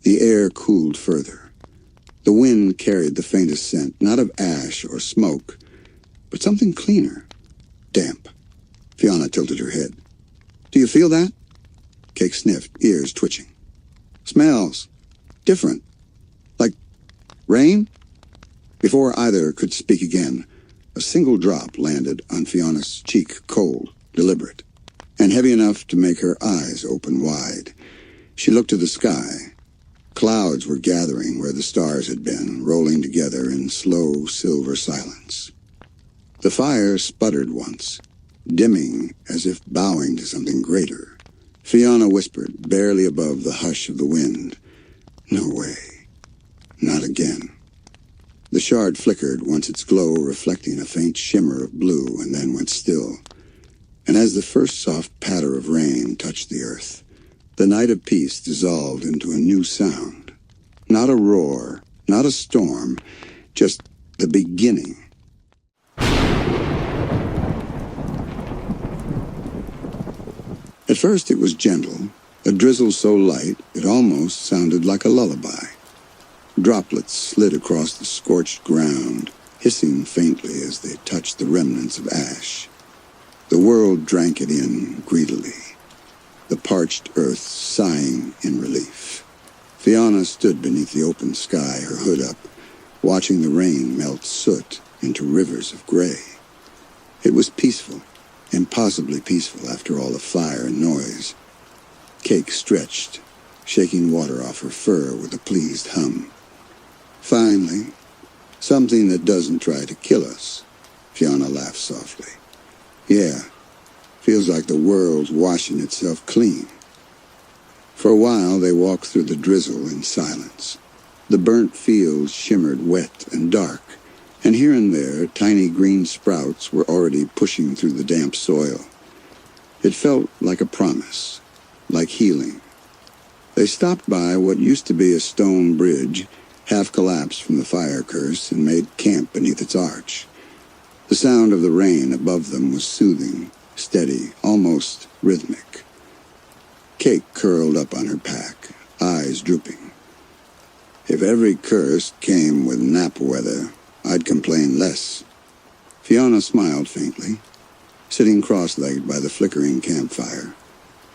Speaker 1: The air cooled further. The wind carried the faintest scent, not of ash or smoke, but something cleaner, damp. Fionna tilted her head. Do you feel that? Cake sniffed, ears twitching. Smells. Different. Like rain? Before either could speak again, a single drop landed on Fionna's cheek, cold, deliberate, and heavy enough to make her eyes open wide. She looked to the sky. Clouds were gathering where the stars had been, rolling together in slow silver silence. The fire sputtered once, dimming as if bowing to something greater. Fionna whispered, barely above the hush of the wind. No way. Not again. The shard flickered, once its glow reflecting a faint shimmer of blue, and then went still. And as the first soft patter of rain touched the earth, the night of peace dissolved into a new sound. Not a roar, not a storm, just the beginning. At first it was gentle, a drizzle so light it almost sounded like a lullaby. Droplets slid across the scorched ground, hissing faintly as they touched the remnants of ash. The world drank it in greedily, the parched earth sighing in relief. Fionna stood beneath the open sky, her hood up, watching the rain melt soot into rivers of gray. It was peaceful, impossibly peaceful after all the fire and noise. Cake stretched, shaking water off her fur with a pleased hum. Finally, something that doesn't try to kill us. Fionna laughed softly. Yeah, feels like the world's washing itself clean. For a while they walked through the drizzle in silence. The burnt fields shimmered wet and dark, and here and there tiny green sprouts were already pushing through the damp soil. It felt like a promise, like healing. They stopped by what used to be a stone bridge, half collapsed from the fire curse, and made camp beneath its arch. The sound of the rain above them was soothing, steady, almost rhythmic. Cake curled up on her pack, eyes drooping. If every curse came with nap weather, I'd complain less. Fionna smiled faintly, sitting cross-legged by the flickering campfire.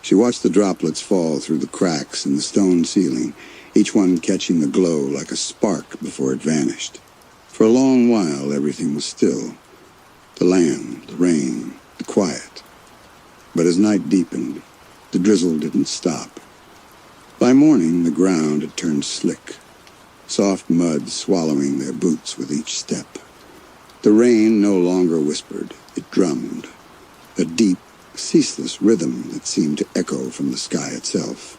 Speaker 1: She watched the droplets fall through the cracks in the stone ceiling, each one catching the glow like a spark before it vanished. For a long while, everything was still. The land, the rain, the quiet. But as night deepened, the drizzle didn't stop. By morning, the ground had turned slick, soft mud swallowing their boots with each step. The rain no longer whispered, it drummed, a deep, ceaseless rhythm that seemed to echo from the sky itself.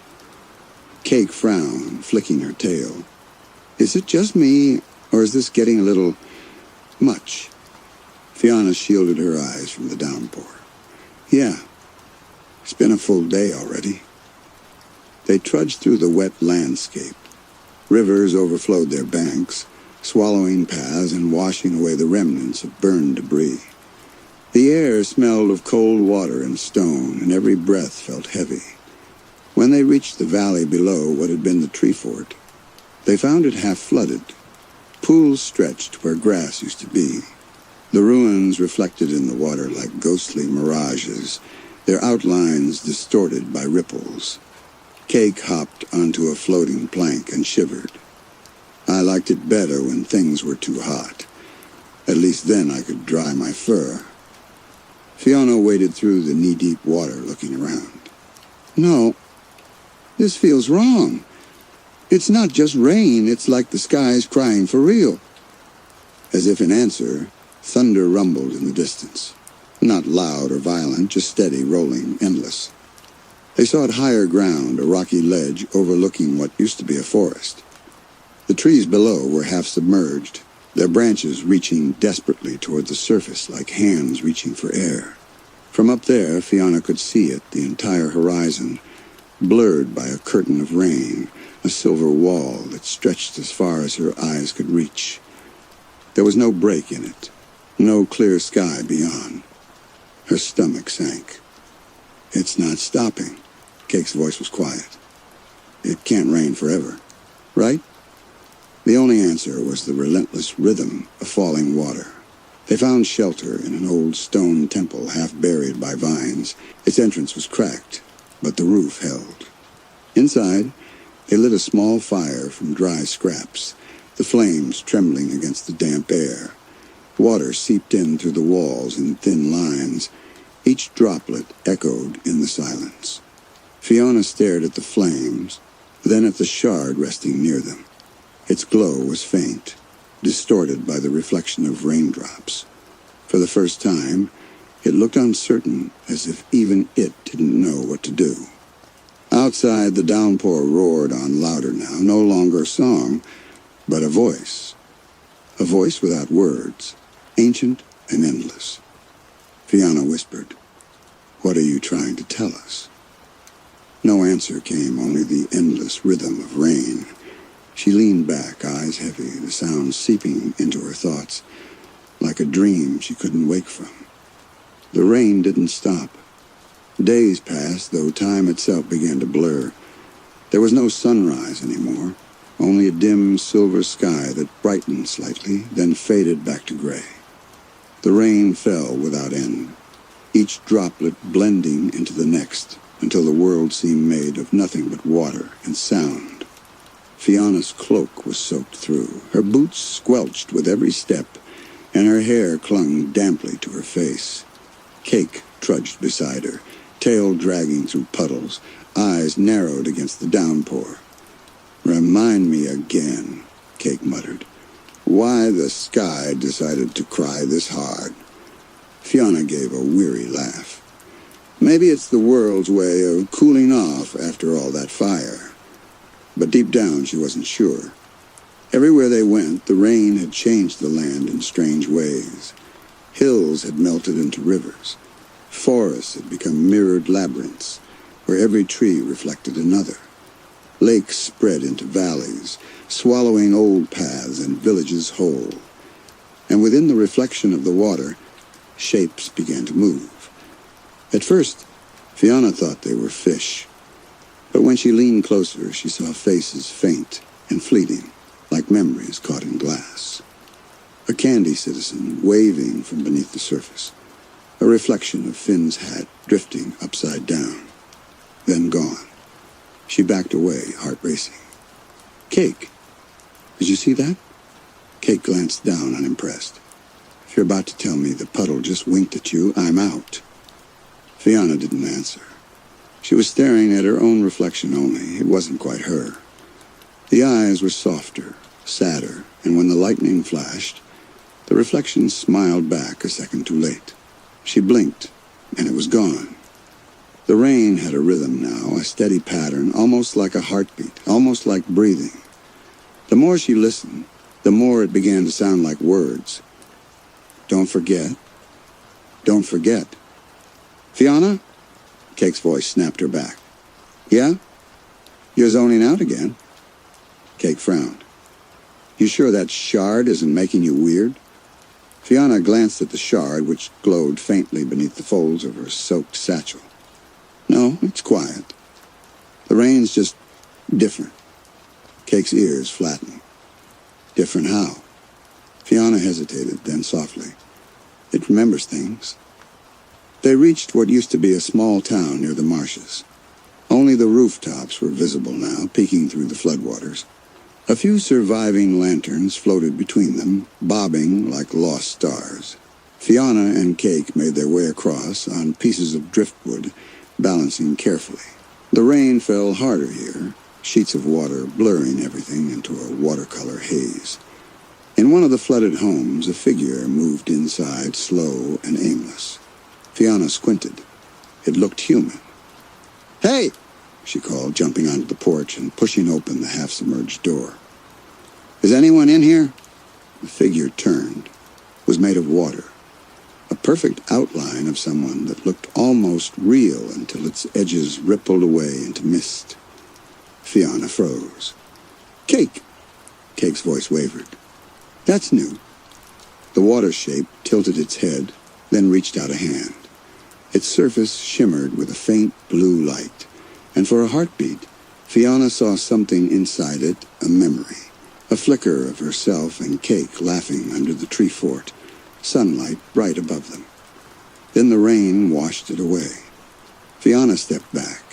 Speaker 1: Cake frowned, flicking her tail. Is it just me, or is this getting a little much? Fionna shielded her eyes from the downpour. Yeah, it's been a full day already. They trudged through the wet landscape. Rivers overflowed their banks, swallowing paths and washing away the remnants of burned debris. The air smelled of cold water and stone, and every breath felt heavy. When they reached the valley below what had been the tree fort, they found it half flooded. Pools stretched where grass used to be. The ruins reflected in the water like ghostly mirages, their outlines distorted by ripples. Cake hopped onto a floating plank and shivered. I liked it better when things were too hot. At least then I could dry my fur. Fionna waded through the knee-deep water, looking around. No, this feels wrong. It's not just rain, it's like the sky's crying for real. As if in answer, thunder rumbled in the distance. Not loud or violent, just steady, rolling, endless. They saw at higher ground, a rocky ledge overlooking what used to be a forest. The trees below were half submerged, their branches reaching desperately toward the surface like hands reaching for air. From up there, Fionna could see it, the entire horizon, blurred by a curtain of rain, a silver wall that stretched as far as her eyes could reach. There was no break in it, no clear sky beyond. Her stomach sank. It's not stopping. Cake's voice was quiet. It can't rain forever, right? The only answer was the relentless rhythm of falling water. They found shelter in an old stone temple half buried by vines. Its entrance was cracked, but the roof held. Inside, they lit a small fire from dry scraps, the flames trembling against the damp air. Water seeped in through the walls in thin lines. Each droplet echoed in the silence. Fionna stared at the flames, then at the shard resting near them. Its glow was faint, distorted by the reflection of raindrops. For the first time, it looked uncertain, as if even it didn't know what to do. Outside, the downpour roared on louder now, no longer a song, but a voice. A voice without words, ancient and endless. Fionna whispered, "What are you trying to tell us?" No answer came, only the endless rhythm of rain. She leaned back, eyes heavy, the sound seeping into her thoughts, like a dream she couldn't wake from. The rain didn't stop. Days passed, though time itself began to blur. There was no sunrise anymore, only a dim silver sky that brightened slightly, then faded back to gray. The rain fell without end, each droplet blending into the next, until the world seemed made of nothing but water and sound. Fionna's cloak was soaked through, her boots squelched with every step, and her hair clung damply to her face. Cake trudged beside her, tail dragging through puddles, eyes narrowed against the downpour. "Remind me again," Cake muttered, "why the sky decided to cry this hard." Fionna gave a weary laugh. Maybe it's the world's way of cooling off after all that fire. But deep down she wasn't sure. Everywhere they went, the rain had changed the land in strange ways. Hills had melted into rivers. Forests had become mirrored labyrinths, where every tree reflected another. Lakes spread into valleys, swallowing old paths and villages whole. And within the reflection of the water, shapes began to move. At first, Fionna thought they were fish. But when she leaned closer, she saw faces faint and fleeting, like memories caught in glass. A candy citizen waving from beneath the surface. A reflection of Finn's hat drifting upside down. Then gone. She backed away, heart racing. "Cake, did you see that?" Cake glanced down, unimpressed. "If you're about to tell me the puddle just winked at you, I'm out." Fionna didn't answer. She was staring at her own reflection only. It wasn't quite her. The eyes were softer, sadder, and when the lightning flashed, the reflection smiled back a second too late. She blinked, and it was gone. The rain had a rhythm now, a steady pattern, almost like a heartbeat, almost like breathing. The more she listened, the more it began to sound like words. "Don't forget. Don't forget." "Fionna?" Cake's voice snapped her back. "Yeah? You're zoning out again." Cake frowned. "You sure that shard isn't making you weird?" Fionna glanced at the shard, which glowed faintly beneath the folds of her soaked satchel. "No, it's quiet. The rain's just different." Cake's ears flattened. "Different how?" Fionna hesitated, then softly, "It remembers things." They reached what used to be a small town near the marshes. Only the rooftops were visible now, peeking through the floodwaters. A few surviving lanterns floated between them, bobbing like lost stars. Fionna and Cake made their way across on pieces of driftwood, balancing carefully. The rain fell harder here, sheets of water blurring everything into a watercolor haze. In one of the flooded homes, a figure moved inside, slow and aimless. Fionna squinted. It looked human. "Hey!" she called, jumping onto the porch and pushing open the half-submerged door. "Is anyone in here?" The figure turned, was made of water. A perfect outline of someone that looked almost real until its edges rippled away into mist. Fionna froze. "Cake!" Cake's voice wavered. "That's new." The water shape tilted its head, then reached out a hand. Its surface shimmered with a faint blue light, and for a heartbeat, Fionna saw something inside it, a memory. A flicker of herself and Cake laughing under the tree fort, sunlight bright above them. Then the rain washed it away. Fionna stepped back.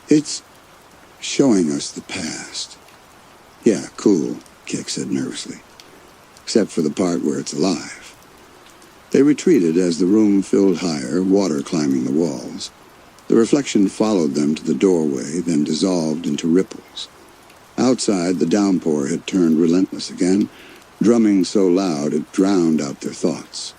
Speaker 1: "It's showing us the past." "Yeah, cool," Cake said nervously. "Except for the part where it's alive." They retreated as the room filled higher, water climbing the walls. The reflection followed them to the doorway, then dissolved into ripples. Outside, the downpour had turned relentless again, drumming so loud it drowned out their thoughts.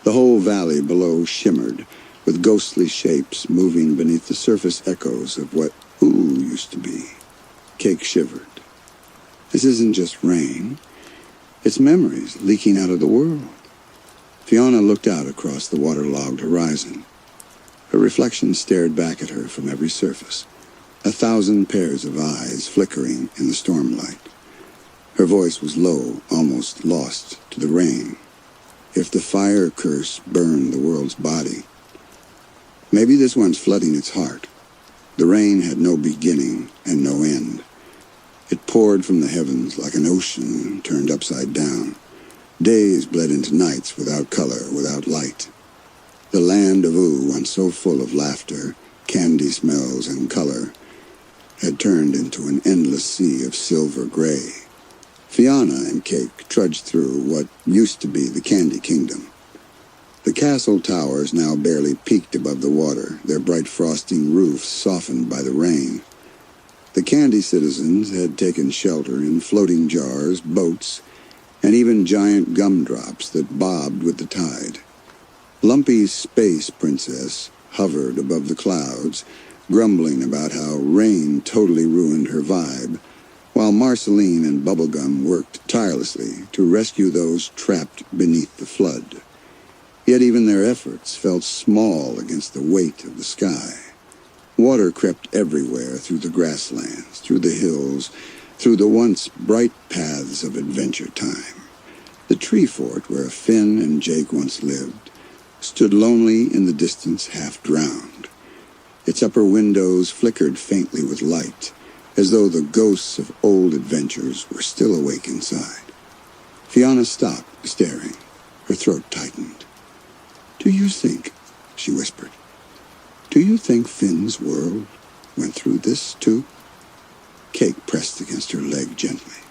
Speaker 1: The whole valley below shimmered, with ghostly shapes moving beneath the surface echoes of what Ooo used to be. Cake shivered. This isn't just rain. It's memories leaking out of the world. Fionna looked out across the waterlogged horizon. Her reflection stared back at her from every surface, 1,000 pairs of eyes flickering in the stormlight. Her voice was low, almost lost to the rain. If the fire curse burned the world's body, maybe this one's flooding its heart. The rain had no beginning and no end. It poured from the heavens like an ocean turned upside down. Days bled into nights without color, without light. The land of Ooo, once so full of laughter, candy smells, and color, had turned into an endless sea of silver gray. Fionna and Cake trudged through what used to be the Candy Kingdom. The castle towers now barely peaked above the water, their bright frosting roofs softened by the rain. The candy citizens had taken shelter in floating jars, boats, and even giant gumdrops that bobbed with the tide. Lumpy's space princess hovered above the clouds, grumbling about how rain totally ruined her vibe, while Marceline and Bubblegum worked tirelessly to rescue those trapped beneath the flood. Yet even their efforts felt small against the weight of the sky. Water crept everywhere through the grasslands, through the hills, through the once bright paths of adventure time. The tree fort where Finn and Jake once lived stood lonely in the distance, half drowned. Its upper windows flickered faintly with light, as though the ghosts of old adventures were still awake inside. Fionna stopped, staring. Her throat tightened. "Do you think," she whispered, "do you think Finn's world went through this, too?" Cake pressed against her leg gently.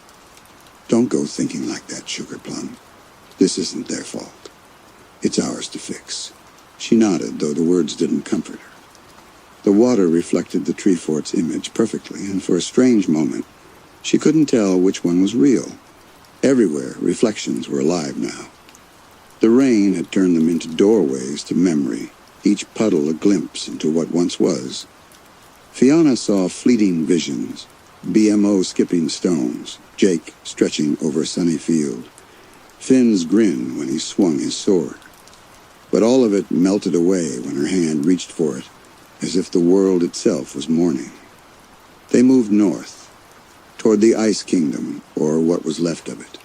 Speaker 1: "Don't go thinking like that, Sugar Plum. This isn't their fault. It's ours to fix." She nodded, though the words didn't comfort her. The water reflected the tree fort's image perfectly, and for a strange moment, she couldn't tell which one was real. Everywhere, reflections were alive now. The rain had turned them into doorways to memory, each puddle a glimpse into what once was. Fionna saw fleeting visions, BMO skipping stones, Jake stretching over a sunny field, Finn's grin when he swung his sword. But all of it melted away when her hand reached for it, as if the world itself was mourning. They moved north, toward the Ice Kingdom, or what was left of it.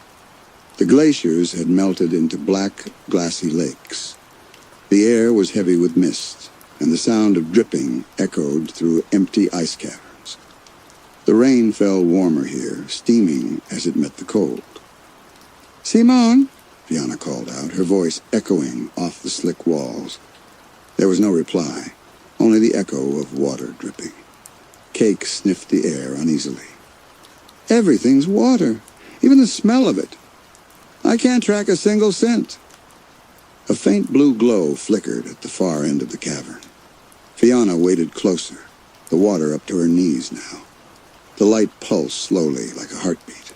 Speaker 1: The glaciers had melted into black, glassy lakes. The air was heavy with mist, and the sound of dripping echoed through empty ice caverns. The rain fell warmer here, steaming as it met the cold. "Simone!" Fionna called out, her voice echoing off the slick walls. There was no reply, only the echo of water dripping. Cake sniffed the air uneasily. "Everything's water, even the smell of it. I can't track a single scent." A faint blue glow flickered at the far end of the cavern. Fionna waded closer, the water up to her knees now. The light pulsed slowly like a heartbeat.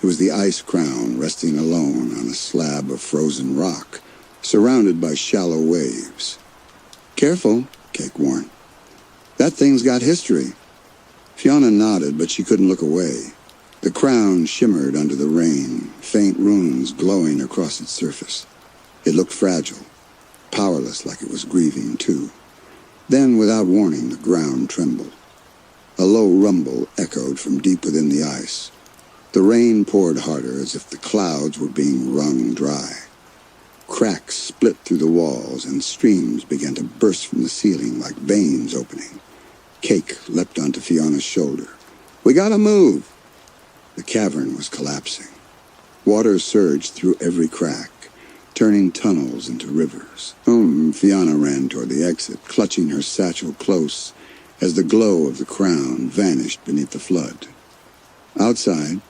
Speaker 1: It was the ice crown resting alone on a slab of frozen rock, surrounded by shallow waves. "Careful," Cake warned. "That thing's got history." Fionna nodded, but she couldn't look away. The crown shimmered under the rain, faint runes glowing across its surface. It looked fragile, powerless, like it was grieving too. Then, without warning, the ground trembled. A low rumble echoed from deep within the ice. The rain poured harder, as if the clouds were being wrung dry. Cracks split through the walls, and streams began to burst from the ceiling like veins opening. Cake leapt onto Fionna's shoulder. "We gotta move!" The cavern was collapsing. Water surged through every crack, turning tunnels into rivers. Fionna ran toward the exit, clutching her satchel close as the glow of the crown vanished beneath the flood. Outside,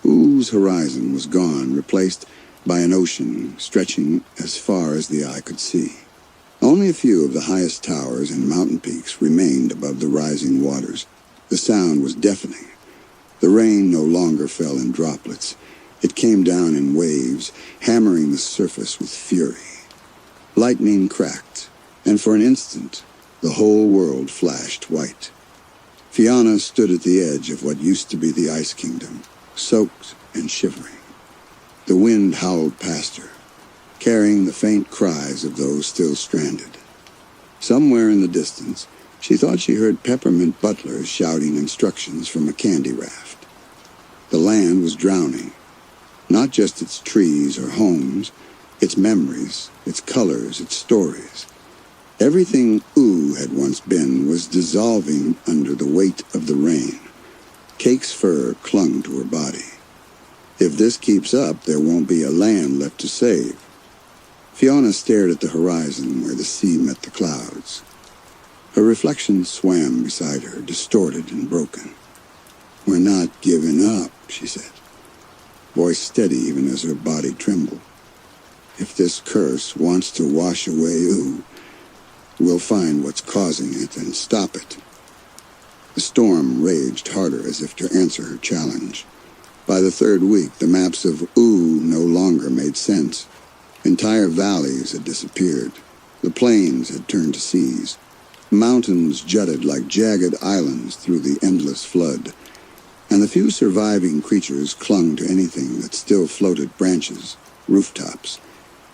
Speaker 1: Oo's horizon was gone, replaced by an ocean stretching as far as the eye could see. Only a few of the highest towers and mountain peaks remained above the rising waters. The sound was deafening. The rain no longer fell in droplets. It came down in waves, hammering the surface with fury. Lightning cracked, and for an instant, the whole world flashed white. Fionna stood at the edge of what used to be the Ice Kingdom, soaked and shivering. The wind howled past her, carrying the faint cries of those still stranded. Somewhere in the distance, she thought she heard peppermint butlers shouting instructions from a candy raft. The land was drowning, not just its trees or homes, its memories, its colors, its stories. Everything Ooo had once been was dissolving under the weight of the rain. Cake's fur clung to her body. If this keeps up, there won't be a land left to save. Fionna stared at the horizon where the sea met the clouds. Her reflection swam beside her, distorted and broken. "We're not giving up," she said, voice steady even as her body trembled. "If this curse wants to wash away Ooo, we'll find what's causing it and stop it." The storm raged harder as if to answer her challenge. By the third week, the maps of Ooo no longer made sense. Entire valleys had disappeared. The plains had turned to seas. Mountains jutted like jagged islands through the endless flood. And the few surviving creatures clung to anything that still floated: branches, rooftops,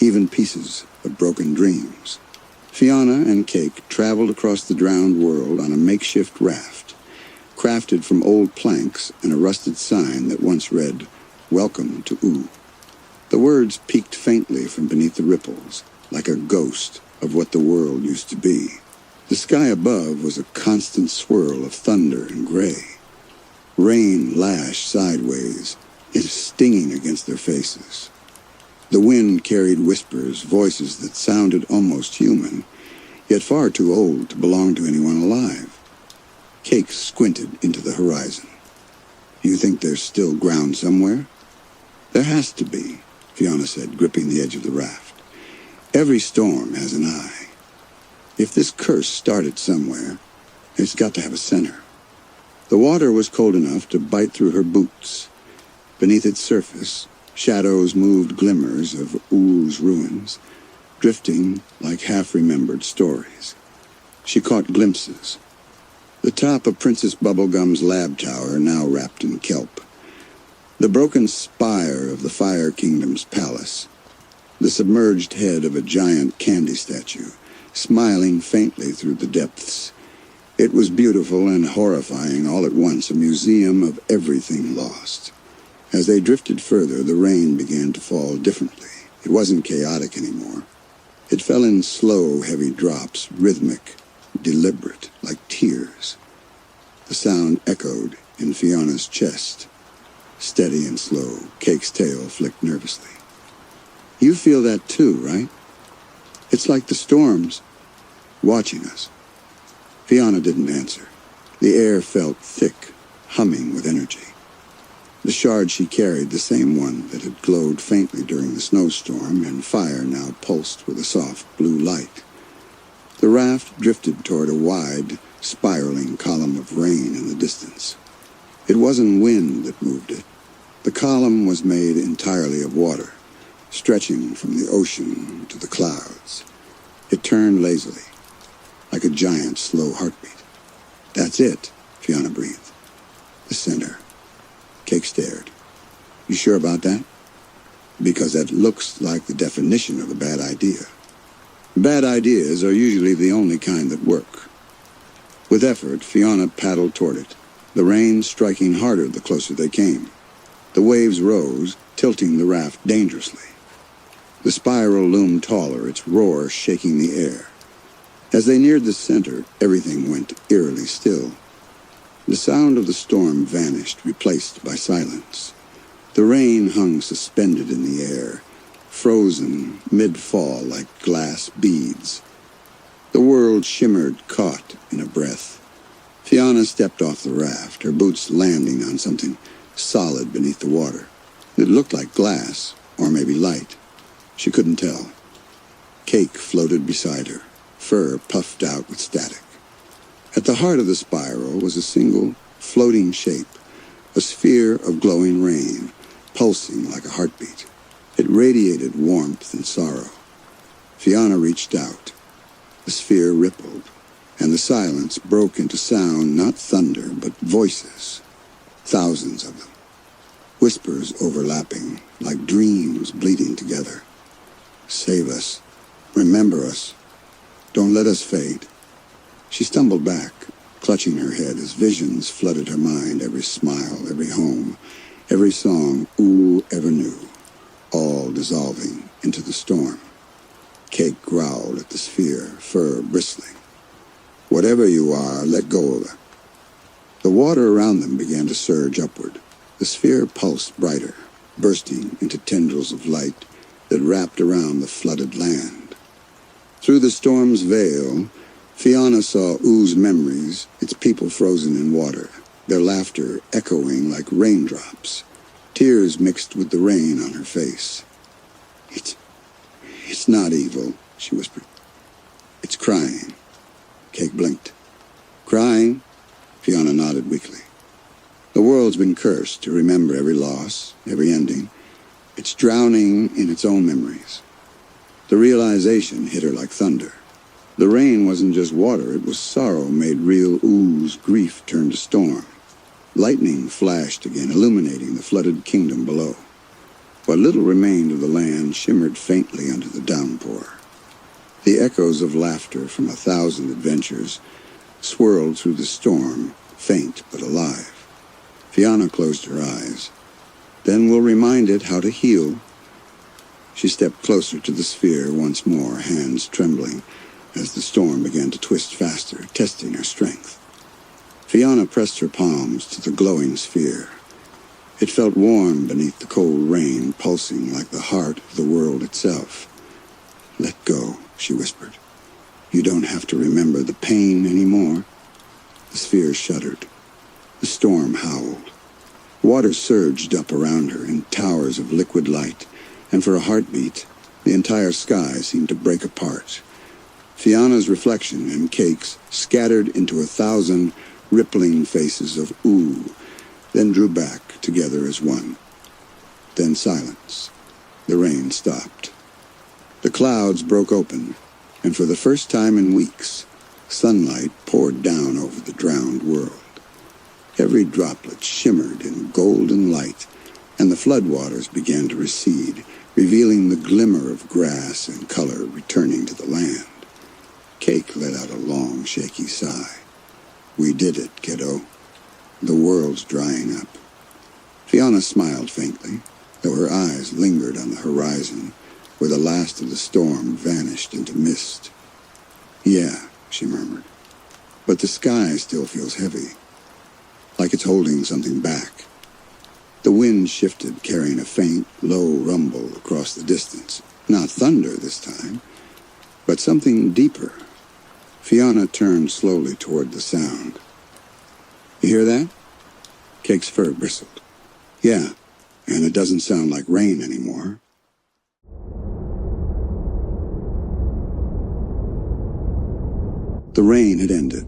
Speaker 1: even pieces of broken dreams. Fionna and Cake traveled across the drowned world on a makeshift raft, crafted from old planks and a rusted sign that once read, "Welcome to Ooo." The words peeked faintly from beneath the ripples, like a ghost of what the world used to be. The sky above was a constant swirl of thunder and gray. Rain lashed sideways, it stinging against their faces. The wind carried whispers, voices that sounded almost human, yet far too old to belong to anyone alive. Cake squinted into the horizon. "You think there's still ground somewhere?" "There has to be," Fionna said, gripping the edge of the raft. "Every storm has an eye. If this curse started somewhere, it's got to have a center." The water was cold enough to bite through her boots. Beneath its surface, shadows moved, glimmers of Oo's ruins, drifting like half-remembered stories. She caught glimpses. The top of Princess Bubblegum's lab tower, now wrapped in kelp. The broken spire of the Fire Kingdom's palace. The submerged head of a giant candy statue, smiling faintly through the depths. It was beautiful and horrifying all at once, a museum of everything lost. As they drifted further, the rain began to fall differently. It wasn't chaotic anymore. It fell in slow, heavy drops, rhythmic, deliberate, like tears. The sound echoed in Fionna's chest. Steady and slow, Cake's tail flicked nervously. "You feel that too, right? It's like the storms watching us." Fionna didn't answer. The air felt thick, humming with energy. The shard she carried, the same one that had glowed faintly during the snowstorm, and fire now pulsed with a soft blue light. The raft drifted toward a wide, spiraling column of rain in the distance. It wasn't wind that moved it. The column was made entirely of water, stretching from the ocean to the clouds. It turned lazily, like a giant, slow heartbeat. "That's it," Fionna breathed. "The center." Cake stared. "You sure about that?" "Because that looks like the definition of a bad idea. Bad ideas are usually the only kind that work." With effort, Fionna paddled toward it, the rain striking harder the closer they came. The waves rose, tilting the raft dangerously. The spiral loomed taller, its roar shaking the air. As they neared the center, everything went eerily still. The sound of the storm vanished, replaced by silence. The rain hung suspended in the air, frozen mid-fall like glass beads. The world shimmered, caught in a breath. Fionna stepped off the raft, her boots landing on something solid beneath the water. It looked like glass, or maybe light. She couldn't tell. Cake floated beside her, fur puffed out with static. At the heart of the spiral was a single, floating shape, a sphere of glowing rain, pulsing like a heartbeat. It radiated warmth and sorrow. Fionna reached out. The sphere rippled, and the silence broke into sound, not thunder, but voices. Thousands of them. Whispers overlapping, like dreams bleeding together. Save us. Remember us. Don't let us fade. She stumbled back, clutching her head as visions flooded her mind, every smile, every home, every song Ooo ever knew, all dissolving into the storm. Cake growled at the sphere, fur bristling. Whatever you are, let go of her. The water around them began to surge upward. The sphere pulsed brighter, bursting into tendrils of light that wrapped around the flooded land. Through the storm's veil, Fionna saw Oo's memories, its people frozen in water, their laughter echoing like raindrops, tears mixed with the rain on her face. It's not evil, she whispered. It's crying. Cake blinked. Crying? Fionna nodded weakly. The world's been cursed to remember every loss, every ending. It's drowning in its own memories. The realization hit her like thunder. The rain wasn't just water, it was sorrow made real. Ooze grief turned to storm. Lightning flashed again, illuminating the flooded kingdom below. What little remained of the land shimmered faintly under the downpour. The echoes of laughter from 1,000 adventures swirled through the storm, faint but alive. Fionna closed her eyes. Then we'll remind it how to heal. She stepped closer to the sphere once more, hands trembling, as the storm began to twist faster, testing her strength. Fionna pressed her palms to the glowing sphere. It felt warm beneath the cold rain, pulsing like the heart of the world itself. Let go, she whispered. You don't have to remember the pain anymore. The sphere shuddered. The storm howled. Water surged up around her in towers of liquid light, and for a heartbeat, the entire sky seemed to break apart. Fionna's reflection and Cake's scattered into 1,000 rippling faces of Ooo, then drew back together as one. Then silence. The rain stopped. The clouds broke open, and for the first time in weeks, sunlight poured down over the drowned world. Every droplet shimmered in golden light, and the floodwaters began to recede, revealing the glimmer of grass and color returning to the land. Cake let out a long, shaky sigh. We did it, kiddo. The world's drying up. Fionna smiled faintly, though her eyes lingered on the horizon, where the last of the storm vanished into mist. Yeah, she murmured, but the sky still feels heavy, like it's holding something back. The wind shifted, carrying a faint, low rumble across the distance. Not thunder this time, but something deeper. Fionna turned slowly toward the sound. You hear that? Cake's fur bristled. Yeah, and it doesn't sound like rain anymore. The rain had ended.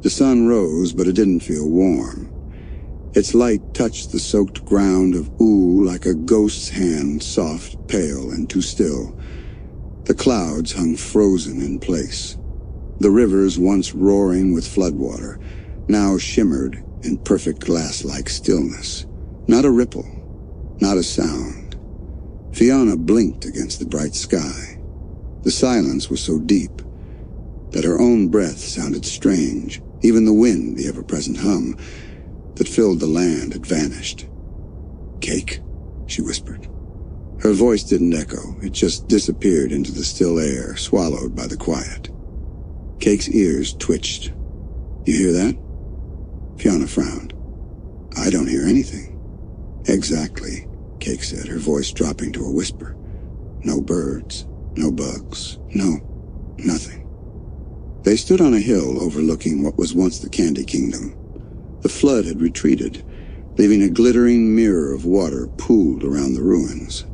Speaker 1: The sun rose, but it didn't feel warm. Its light touched the soaked ground of Ooo like a ghost's hand, soft, pale, and too still. The clouds hung frozen in place. The rivers, once roaring with floodwater, now shimmered in perfect glass-like stillness. Not a ripple, not a sound. Fionna blinked against the bright sky. The silence was so deep that her own breath sounded strange. Even the wind, the ever-present hum that filled the land, had vanished. Cake, she whispered. Her voice didn't echo. It just disappeared into the still air, swallowed by the quiet. Cake's ears twitched. You hear that? Fionna frowned. I don't hear anything. Exactly, Cake said, her voice dropping to a whisper. No birds, no bugs, nothing. They stood on a hill overlooking what was once the Candy Kingdom. The flood had retreated, leaving a glittering mirror of water pooled around the ruins.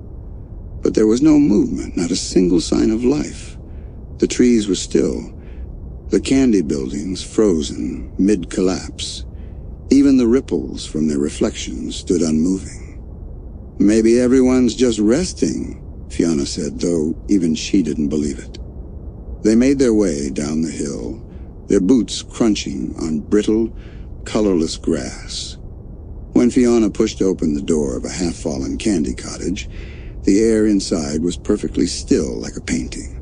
Speaker 1: But there was no movement, not a single sign of life. The trees were still, the candy buildings frozen mid-collapse. Even the ripples from their reflections stood unmoving. Maybe everyone's just resting, Fionna said, though even she didn't believe it. They made their way down the hill, their boots crunching on brittle, colorless grass. When Fionna pushed open the door of a half-fallen candy cottage, the air inside was perfectly still like a painting.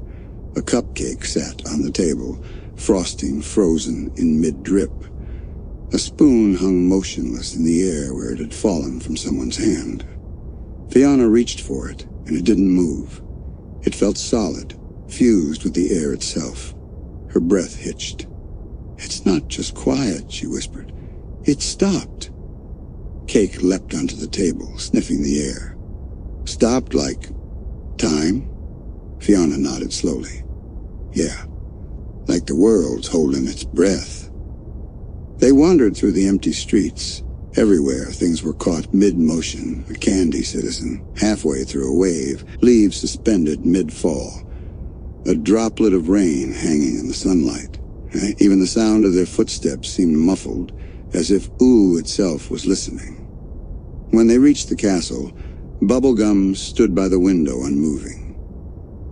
Speaker 1: A cupcake sat on the table, frosting frozen in mid-drip. A spoon hung motionless in the air where it had fallen from someone's hand. Fionna reached for it, and it didn't move. It felt solid, fused with the air itself. Her breath hitched. "It's not just quiet," she whispered. "It stopped." Cake leapt onto the table, sniffing the air. "Stopped like time?" Fionna nodded slowly. "Yeah, like the world's holding its breath." They wandered through the empty streets. Everywhere, things were caught mid-motion. A candy citizen, halfway through a wave, leaves suspended mid-fall. A droplet of rain hanging in the sunlight. Even the sound of their footsteps seemed muffled, as if Ooo itself was listening. When they reached the castle, Bubblegum stood by the window unmoving.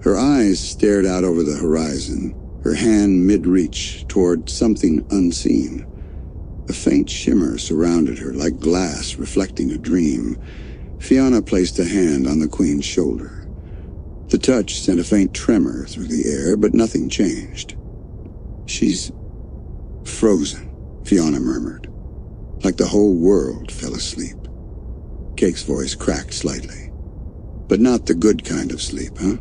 Speaker 1: Her eyes stared out over the horizon, her hand mid-reach toward something unseen. A faint shimmer surrounded her, like glass reflecting a dream. Fionna placed a hand on the Queen's shoulder. The touch sent a faint tremor through the air, but nothing changed. "She's frozen," Fionna murmured, like the whole world fell asleep. Cake's voice cracked slightly. "But not the good kind of sleep, huh?"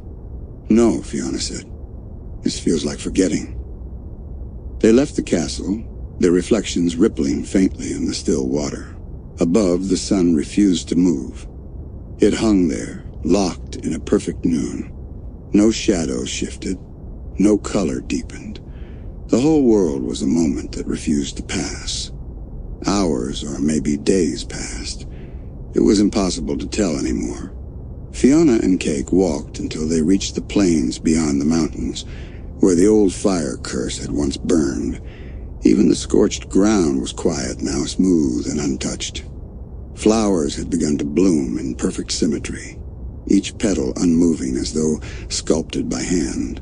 Speaker 1: "No," Fionna said. "This feels like forgetting." They left the castle, their reflections rippling faintly in the still water. Above, the sun refused to move. It hung there, locked in a perfect noon. No shadows shifted, no color deepened. The whole world was a moment that refused to pass. Hours or maybe days passed. It was impossible to tell anymore. Fionna and Cake walked until they reached the plains beyond the mountains, where the old fire curse had once burned. Even the scorched ground was quiet now, smooth and untouched. Flowers had begun to bloom in perfect symmetry, each petal unmoving as though sculpted by hand.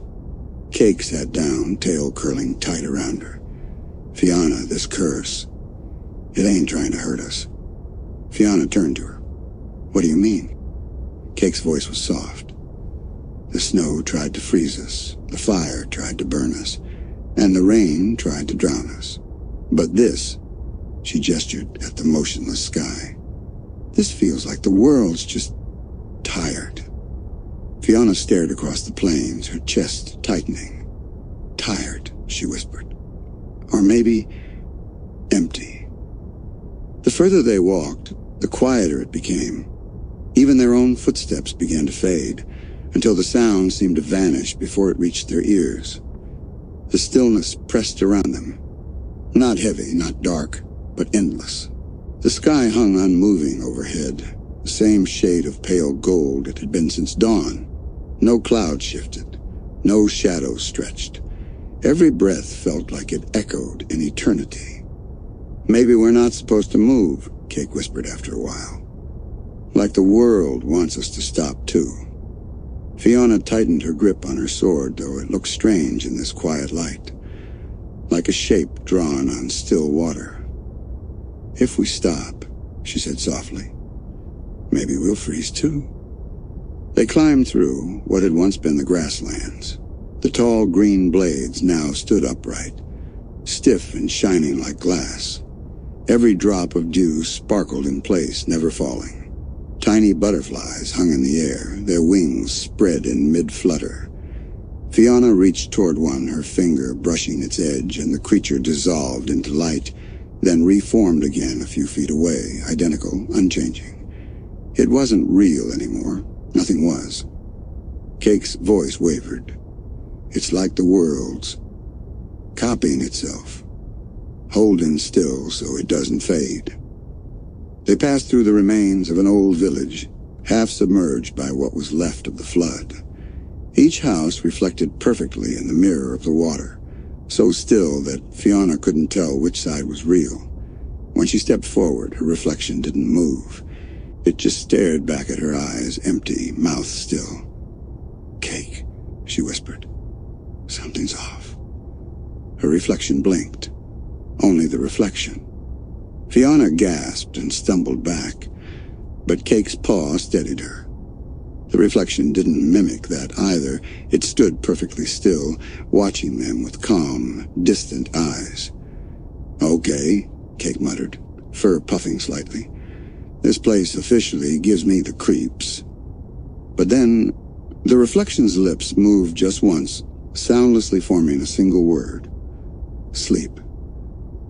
Speaker 1: Cake sat down, tail curling tight around her. "Fionna, this curse, it ain't trying to hurt us." Fionna turned to her. "What do you mean?" Cake's voice was soft. "The snow tried to freeze us, the fire tried to burn us, and the rain tried to drown us. But this," she gestured at the motionless sky, "this feels like the world's just tired." Fionna stared across the plains, her chest tightening. "Tired," she whispered. "Or maybe empty." The further they walked, the quieter it became. Even their own footsteps began to fade, until the sound seemed to vanish before it reached their ears. The stillness pressed around them. Not heavy, not dark, but endless. The sky hung unmoving overhead, the same shade of pale gold it had been since dawn. No clouds shifted, no shadows stretched. Every breath felt like it echoed in eternity. "Maybe we're not supposed to move," Cake whispered after a while. "Like the world wants us to stop too." Fionna tightened her grip on her sword, though it looked strange in this quiet light, like a shape drawn on still water. "If we stop," she said softly, "maybe we'll freeze too." They climbed through what had once been the grasslands. The tall green blades now stood upright, stiff and shining like glass. Every drop of dew sparkled in place, never falling. Tiny butterflies hung in the air, their wings spread in mid-flutter. Fionna reached toward one, her finger brushing its edge, and the creature dissolved into light, then reformed again a few feet away, identical, unchanging. It wasn't real anymore. Nothing was. Cake's voice wavered. "It's like the world's copying itself, holding still so it doesn't fade." They passed through the remains of an old village, half submerged by what was left of the flood. Each house reflected perfectly in the mirror of the water, so still that Fionna couldn't tell which side was real. When she stepped forward, her reflection didn't move. It just stared back at her eyes, empty, mouth still. "Cake," she whispered. "Something Her reflection blinked. Only the reflection. Fionna gasped and stumbled back, but Cake's paw steadied her. The reflection didn't mimic that either. It stood perfectly still, watching them with calm, distant eyes. "Okay," Cake muttered, fur puffing slightly. "This place officially gives me the creeps." But then, the reflection's lips moved just once, soundlessly forming a single word. "Sleep."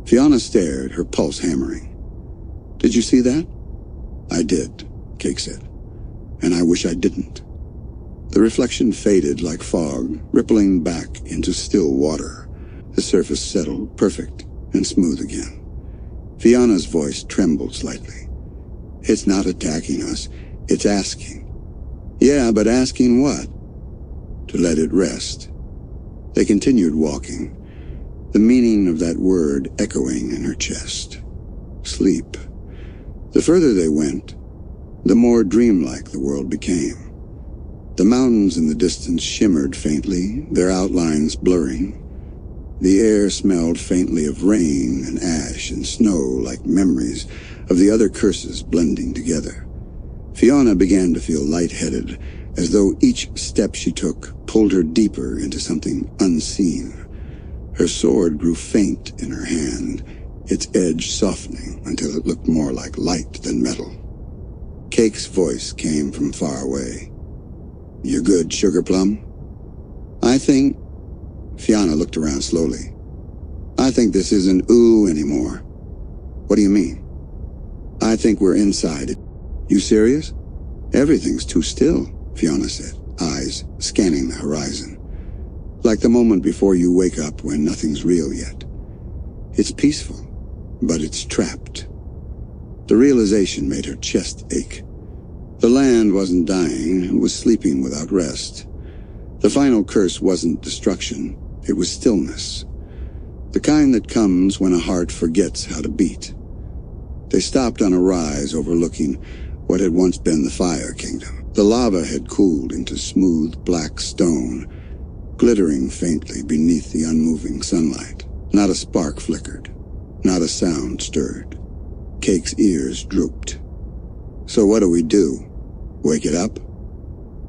Speaker 1: Fionna stared, her pulse hammering. "Did you see that?" "I did," Cake said. "And I wish I didn't." The reflection faded like fog, rippling back into still water. The surface settled, perfect and smooth again. Fionna's voice trembled slightly. "It's not attacking us. It's asking." "Yeah, but asking what?" "To let it rest." They continued walking, the meaning of that word echoing in her chest. Sleep. The further they went, the more dreamlike the world became. The mountains in the distance shimmered faintly, their outlines blurring. The air smelled faintly of rain and ash and snow, like memories of the other curses blending together. Fionna began to feel lightheaded, as though each step she took pulled her deeper into something unseen. Her sword grew faint in her hand, its edge softening until it looked more like light than metal. Cake's voice came from far away. "You good, Sugar Plum?" "I think..." Fionna looked around slowly. "I think this isn't Ooo anymore." "What do you mean?" "I think we're inside it." "You serious?" "Everything's too still," Fionna said, eyes scanning the horizon. "Like the moment before you wake up when nothing's real yet. It's peaceful, but it's trapped." The realization made her chest ache. The land wasn't dying, it was sleeping without rest. The final curse wasn't destruction, it was stillness. The kind that comes when a heart forgets how to beat. They stopped on a rise overlooking what had once been the Fire Kingdom. The lava had cooled into smooth black stone, glittering faintly beneath the unmoving sunlight. Not a spark flickered, not a sound stirred. Cake's ears drooped. "So what do we do? Wake it up?"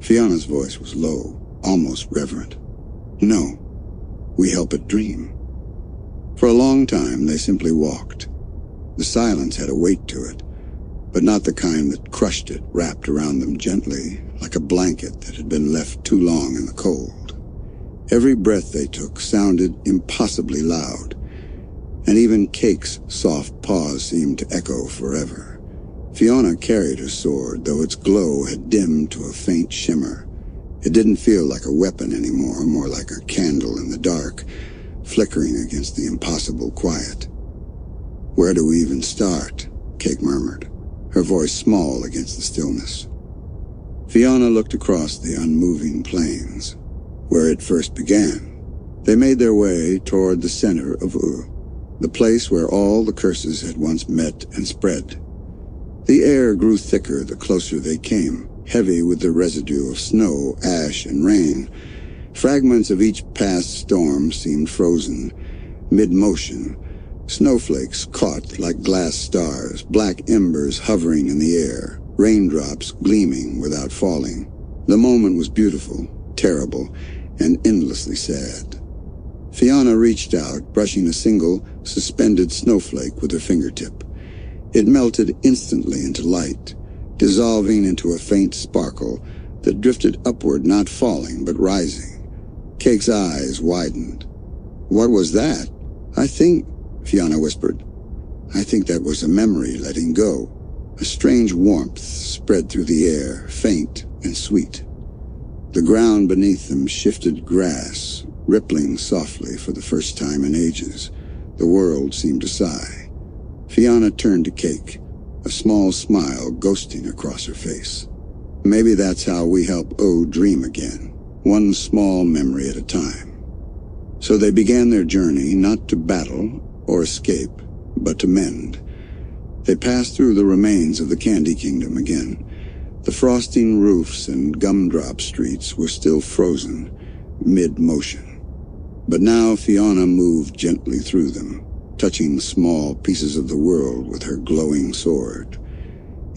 Speaker 1: Fionna's voice was low, almost reverent. "No, we help it dream." For a long time they simply walked. The silence had a weight to it, but not the kind that crushed it, wrapped around them gently, like a blanket that had been left too long in the cold. Every breath they took sounded impossibly loud, and even Cake's soft paws seemed to echo forever. Fionna carried her sword, though its glow had dimmed to a faint shimmer. It didn't feel like a weapon anymore, more like a candle in the dark, flickering against the impossible quiet. "Where do we even start?" Cake murmured, her voice small against the stillness. Fionna looked across the unmoving plains, where it first began. They made their way toward the center of Ooo, the place where all the curses had once met and spread. The air grew thicker the closer they came, heavy with the residue of snow, ash, and rain. Fragments of each past storm seemed frozen, mid-motion, snowflakes caught like glass stars, black embers hovering in the air, raindrops gleaming without falling. The moment was beautiful, terrible, and endlessly sad. Fionna reached out, brushing a single, suspended snowflake with her fingertip. It melted instantly into light, dissolving into a faint sparkle that drifted upward, not falling, but rising. Cake's eyes widened. "What was that?" "I think," Fionna whispered, "I think that was a memory letting go." A strange warmth spread through the air, faint and sweet. The ground beneath them shifted grass, rippling softly for the first time in ages. The world seemed to sigh. Fionna turned to Cake, a small smile ghosting across her face. "Maybe that's how we help Ooo dream again, one small memory at a time." So they began their journey, not to battle or escape, but to mend. They passed through the remains of the Candy Kingdom again. The frosting roofs and gumdrop streets were still frozen, mid-motion. But now Fionna moved gently through them, touching small pieces of the world with her glowing sword.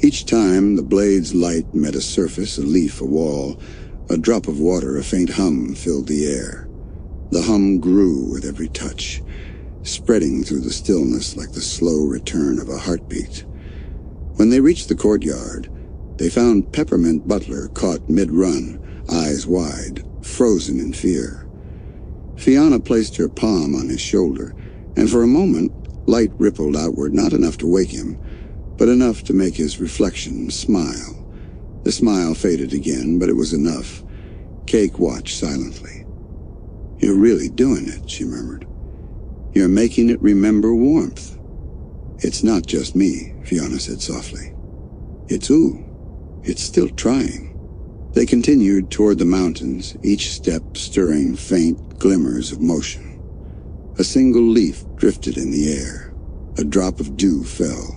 Speaker 1: Each time the blade's light met a surface, a leaf, a wall, a drop of water, a faint hum filled the air. The hum grew with every touch, spreading through the stillness like the slow return of a heartbeat. When they reached the courtyard, they found Peppermint Butler caught mid-run, eyes wide, frozen in fear. Fionna placed her palm on his shoulder, and for a moment, light rippled outward, not enough to wake him, but enough to make his reflection smile. The smile faded again, but it was enough. Cake watched silently. "You're really doing it," she murmured. "You're making it remember warmth." "It's not just me," Fionna said softly. "It's Ooo. It's still trying." They continued toward the mountains, each step stirring faint glimmers of motion. A single leaf drifted in the air. A drop of dew fell.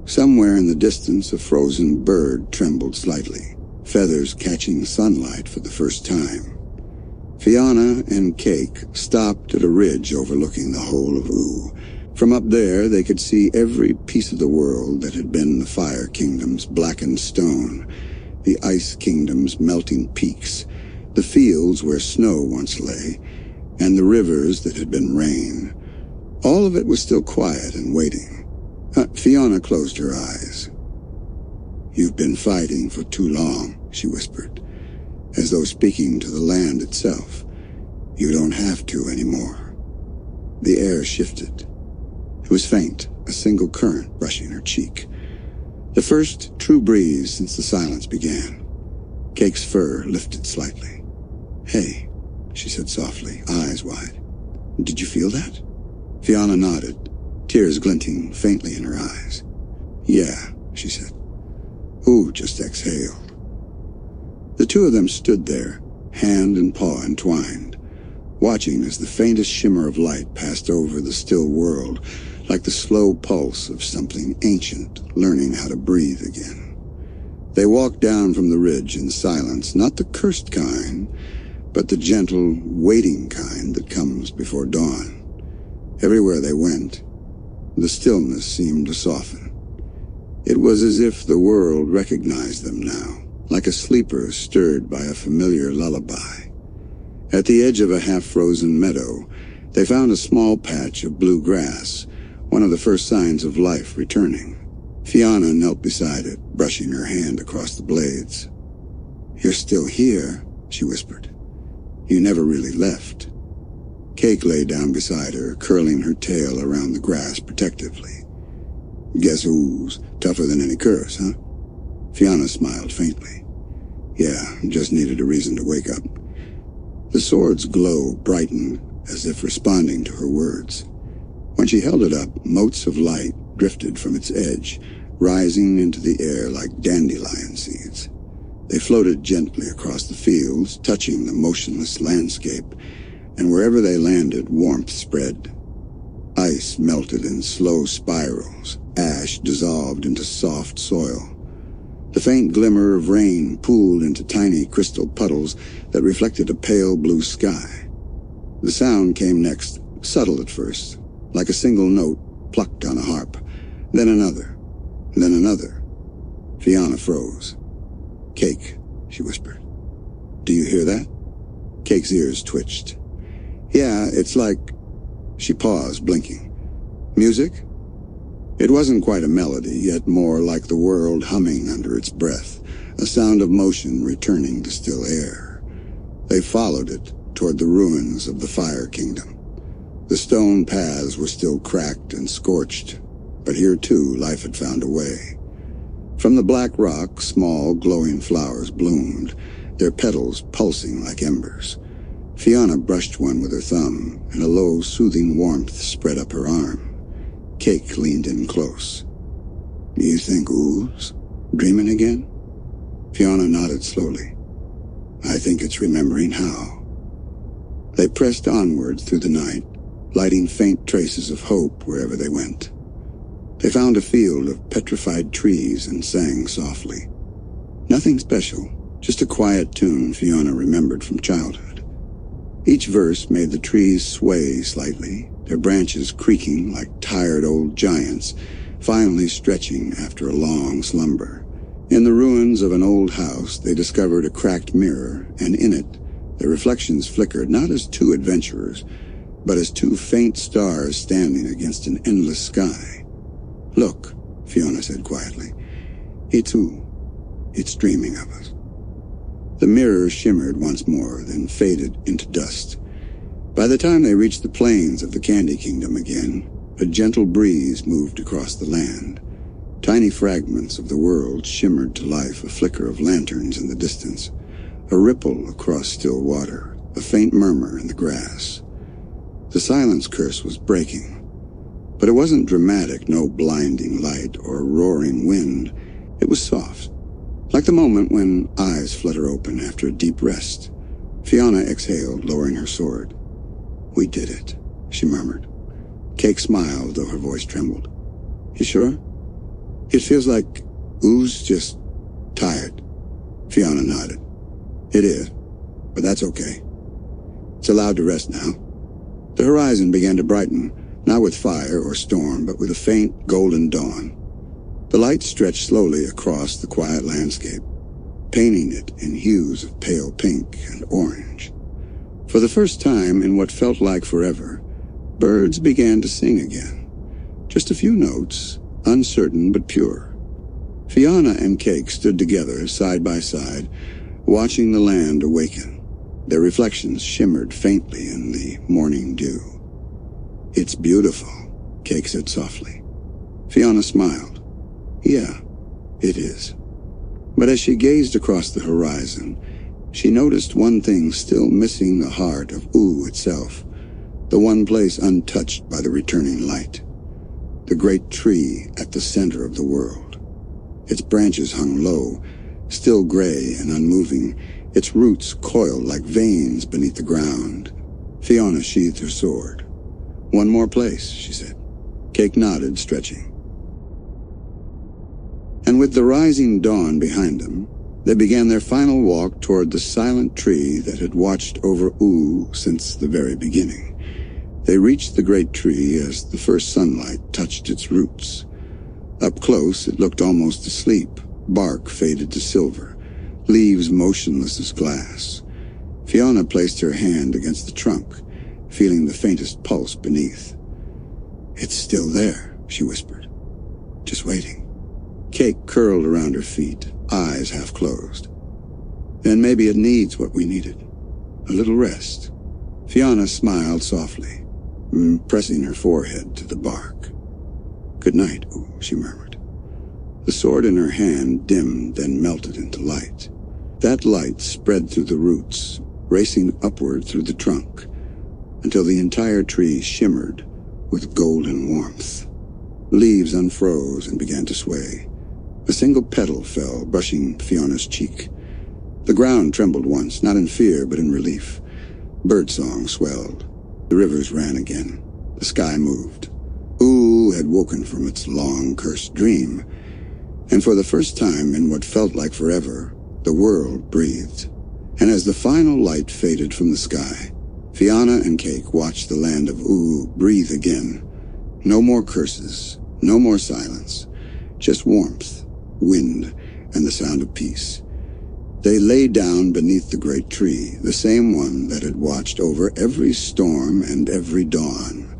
Speaker 1: Somewhere in the distance, a frozen bird trembled slightly, feathers catching sunlight for the first time. Fionna and Cake stopped at a ridge overlooking the whole of Ooo. From up there, they could see every piece of the world that had been the Fire Kingdom's blackened stone, the Ice Kingdom's melting peaks, the fields where snow once lay, and the rivers that had been rain. All of it was still quiet and waiting. Fionna closed her eyes. "You've been fighting for too long," she whispered, as though speaking to the land itself. "You don't have to anymore." The air shifted. It was faint, a single current brushing her cheek. The first true breeze since the silence began. Cake's fur lifted slightly. "Hey," she said softly, eyes wide. "Did you feel that?" Fionna nodded, tears glinting faintly in her eyes. "Yeah," she said. Ooo just exhaled. The two of them stood there, hand and paw entwined, watching as the faintest shimmer of light passed over the still world, like the slow pulse of something ancient learning how to breathe again. They walked down from the ridge in silence, not the cursed kind, but the gentle, waiting kind that comes before dawn. Everywhere they went, the stillness seemed to soften. It was as if the world recognized them now, like a sleeper stirred by a familiar lullaby. At the edge of a half-frozen meadow, they found a small patch of blue grass, one of the first signs of life returning. Fionna knelt beside it, brushing her hand across the blades. "You're still here," she whispered. "You never really left." Cake lay down beside her, curling her tail around the grass protectively. "Guess Oo's tougher than any curse, huh?" Fionna smiled faintly. "Yeah, just needed a reason to wake up." The sword's glow brightened, as if responding to her words. When she held it up, motes of light drifted from its edge, rising into the air like dandelion seeds. They floated gently across the fields, touching the motionless landscape, and wherever they landed, warmth spread. Ice melted in slow spirals, ash dissolved into soft soil. The faint glimmer of rain pooled into tiny crystal puddles that reflected a pale blue sky. The sound came next, subtle at first, like a single note plucked on a harp, then another, then another. Fionna froze. "Cake," she whispered. "Do you hear that?" Cake's ears twitched. "Yeah, it's like..." She paused, blinking. "Music?" It wasn't quite a melody, yet more like the world humming under its breath, a sound of motion returning to still air. They followed it toward the ruins of the Fire Kingdom. The stone paths were still cracked and scorched, but here too life had found a way. From the black rock, small glowing flowers bloomed, their petals pulsing like embers. Fionna brushed one with her thumb, and a low, soothing warmth spread up her arm. Cake leaned in close. "Do you think Oo's dreaming again?" Fionna nodded slowly. "I think it's remembering how." They pressed onward through the night, lighting faint traces of hope wherever they went. They found a field of petrified trees and sang softly. Nothing special, just a quiet tune Fionna remembered from childhood. Each verse made the trees sway slightly, their branches creaking like tired old giants, finally stretching after a long slumber. In the ruins of an old house, they discovered a cracked mirror, and in it, the reflections flickered not as two adventurers, but as two faint stars standing against an endless sky. "Look," Fionna said quietly. "It's Ooo. It's dreaming of us." The mirror shimmered once more, then faded into dust. By the time they reached the plains of the Candy Kingdom again, a gentle breeze moved across the land. Tiny fragments of the world shimmered to life, a flicker of lanterns in the distance, a ripple across still water, a faint murmur in the grass. The silence curse was breaking. But it wasn't dramatic, no blinding light or roaring wind. It was soft, like the moment when eyes flutter open after a deep rest. Fionna exhaled, lowering her sword. "We did it," she murmured. Cake smiled, though her voice trembled. "You sure? It feels like Oo's just tired." Fionna nodded. "It is, but that's okay. It's allowed to rest now." The horizon began to brighten, not with fire or storm, but with a faint golden dawn. The light stretched slowly across the quiet landscape, painting it in hues of pale pink and orange. For the first time in what felt like forever, birds began to sing again. Just a few notes, uncertain but pure. Fionna and Cake stood together, side by side, watching the land awaken. Their reflections shimmered faintly in the morning dew. "It's beautiful," Cake said softly. Fionna smiled. "Yeah, it is." But as she gazed across the horizon, she noticed one thing still missing the heart of Ooo itself, the one place untouched by the returning light. The great tree at the center of the world. Its branches hung low, still gray and unmoving, its roots coiled like veins beneath the ground. Fionna sheathed her sword. "One more place," she said. Cake nodded, stretching. And with the rising dawn behind them, they began their final walk toward the silent tree that had watched over Ooo since the very beginning. They reached the great tree as the first sunlight touched its roots. Up close, it looked almost asleep, bark faded to silver, leaves motionless as glass. Fionna placed her hand against the trunk, feeling the faintest pulse beneath. "It's still there," she whispered. "Just waiting." Cake curled around her feet, eyes half closed. "Then maybe it needs what we needed. A little rest." Fionna smiled softly, pressing her forehead to the bark. "Good night, Ooo," she murmured. The sword in her hand dimmed, then melted into light. That light spread through the roots, racing upward through the trunk, until the entire tree shimmered with golden warmth. Leaves unfroze and began to sway. A single petal fell, brushing Fionna's cheek. The ground trembled once, not in fear, but in relief. Birdsong swelled. The rivers ran again. The sky moved. Ooo had woken from its long, cursed dream, and for the first time in what felt like forever, the world breathed. And as the final light faded from the sky, Fionna and Cake watched the Land of Ooo breathe again. No more curses, no more silence, just warmth, wind, and the sound of peace. They lay down beneath the great tree, the same one that had watched over every storm and every dawn.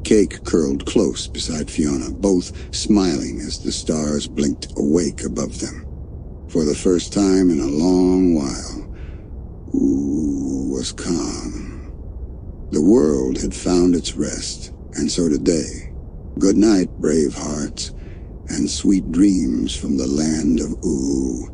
Speaker 1: Cake curled close beside Fionna, both smiling as the stars blinked awake above them. For the first time in a long while, Ooo was calm. The world had found its rest, and so did they. Good night, brave hearts, and sweet dreams from the Land of Ooo.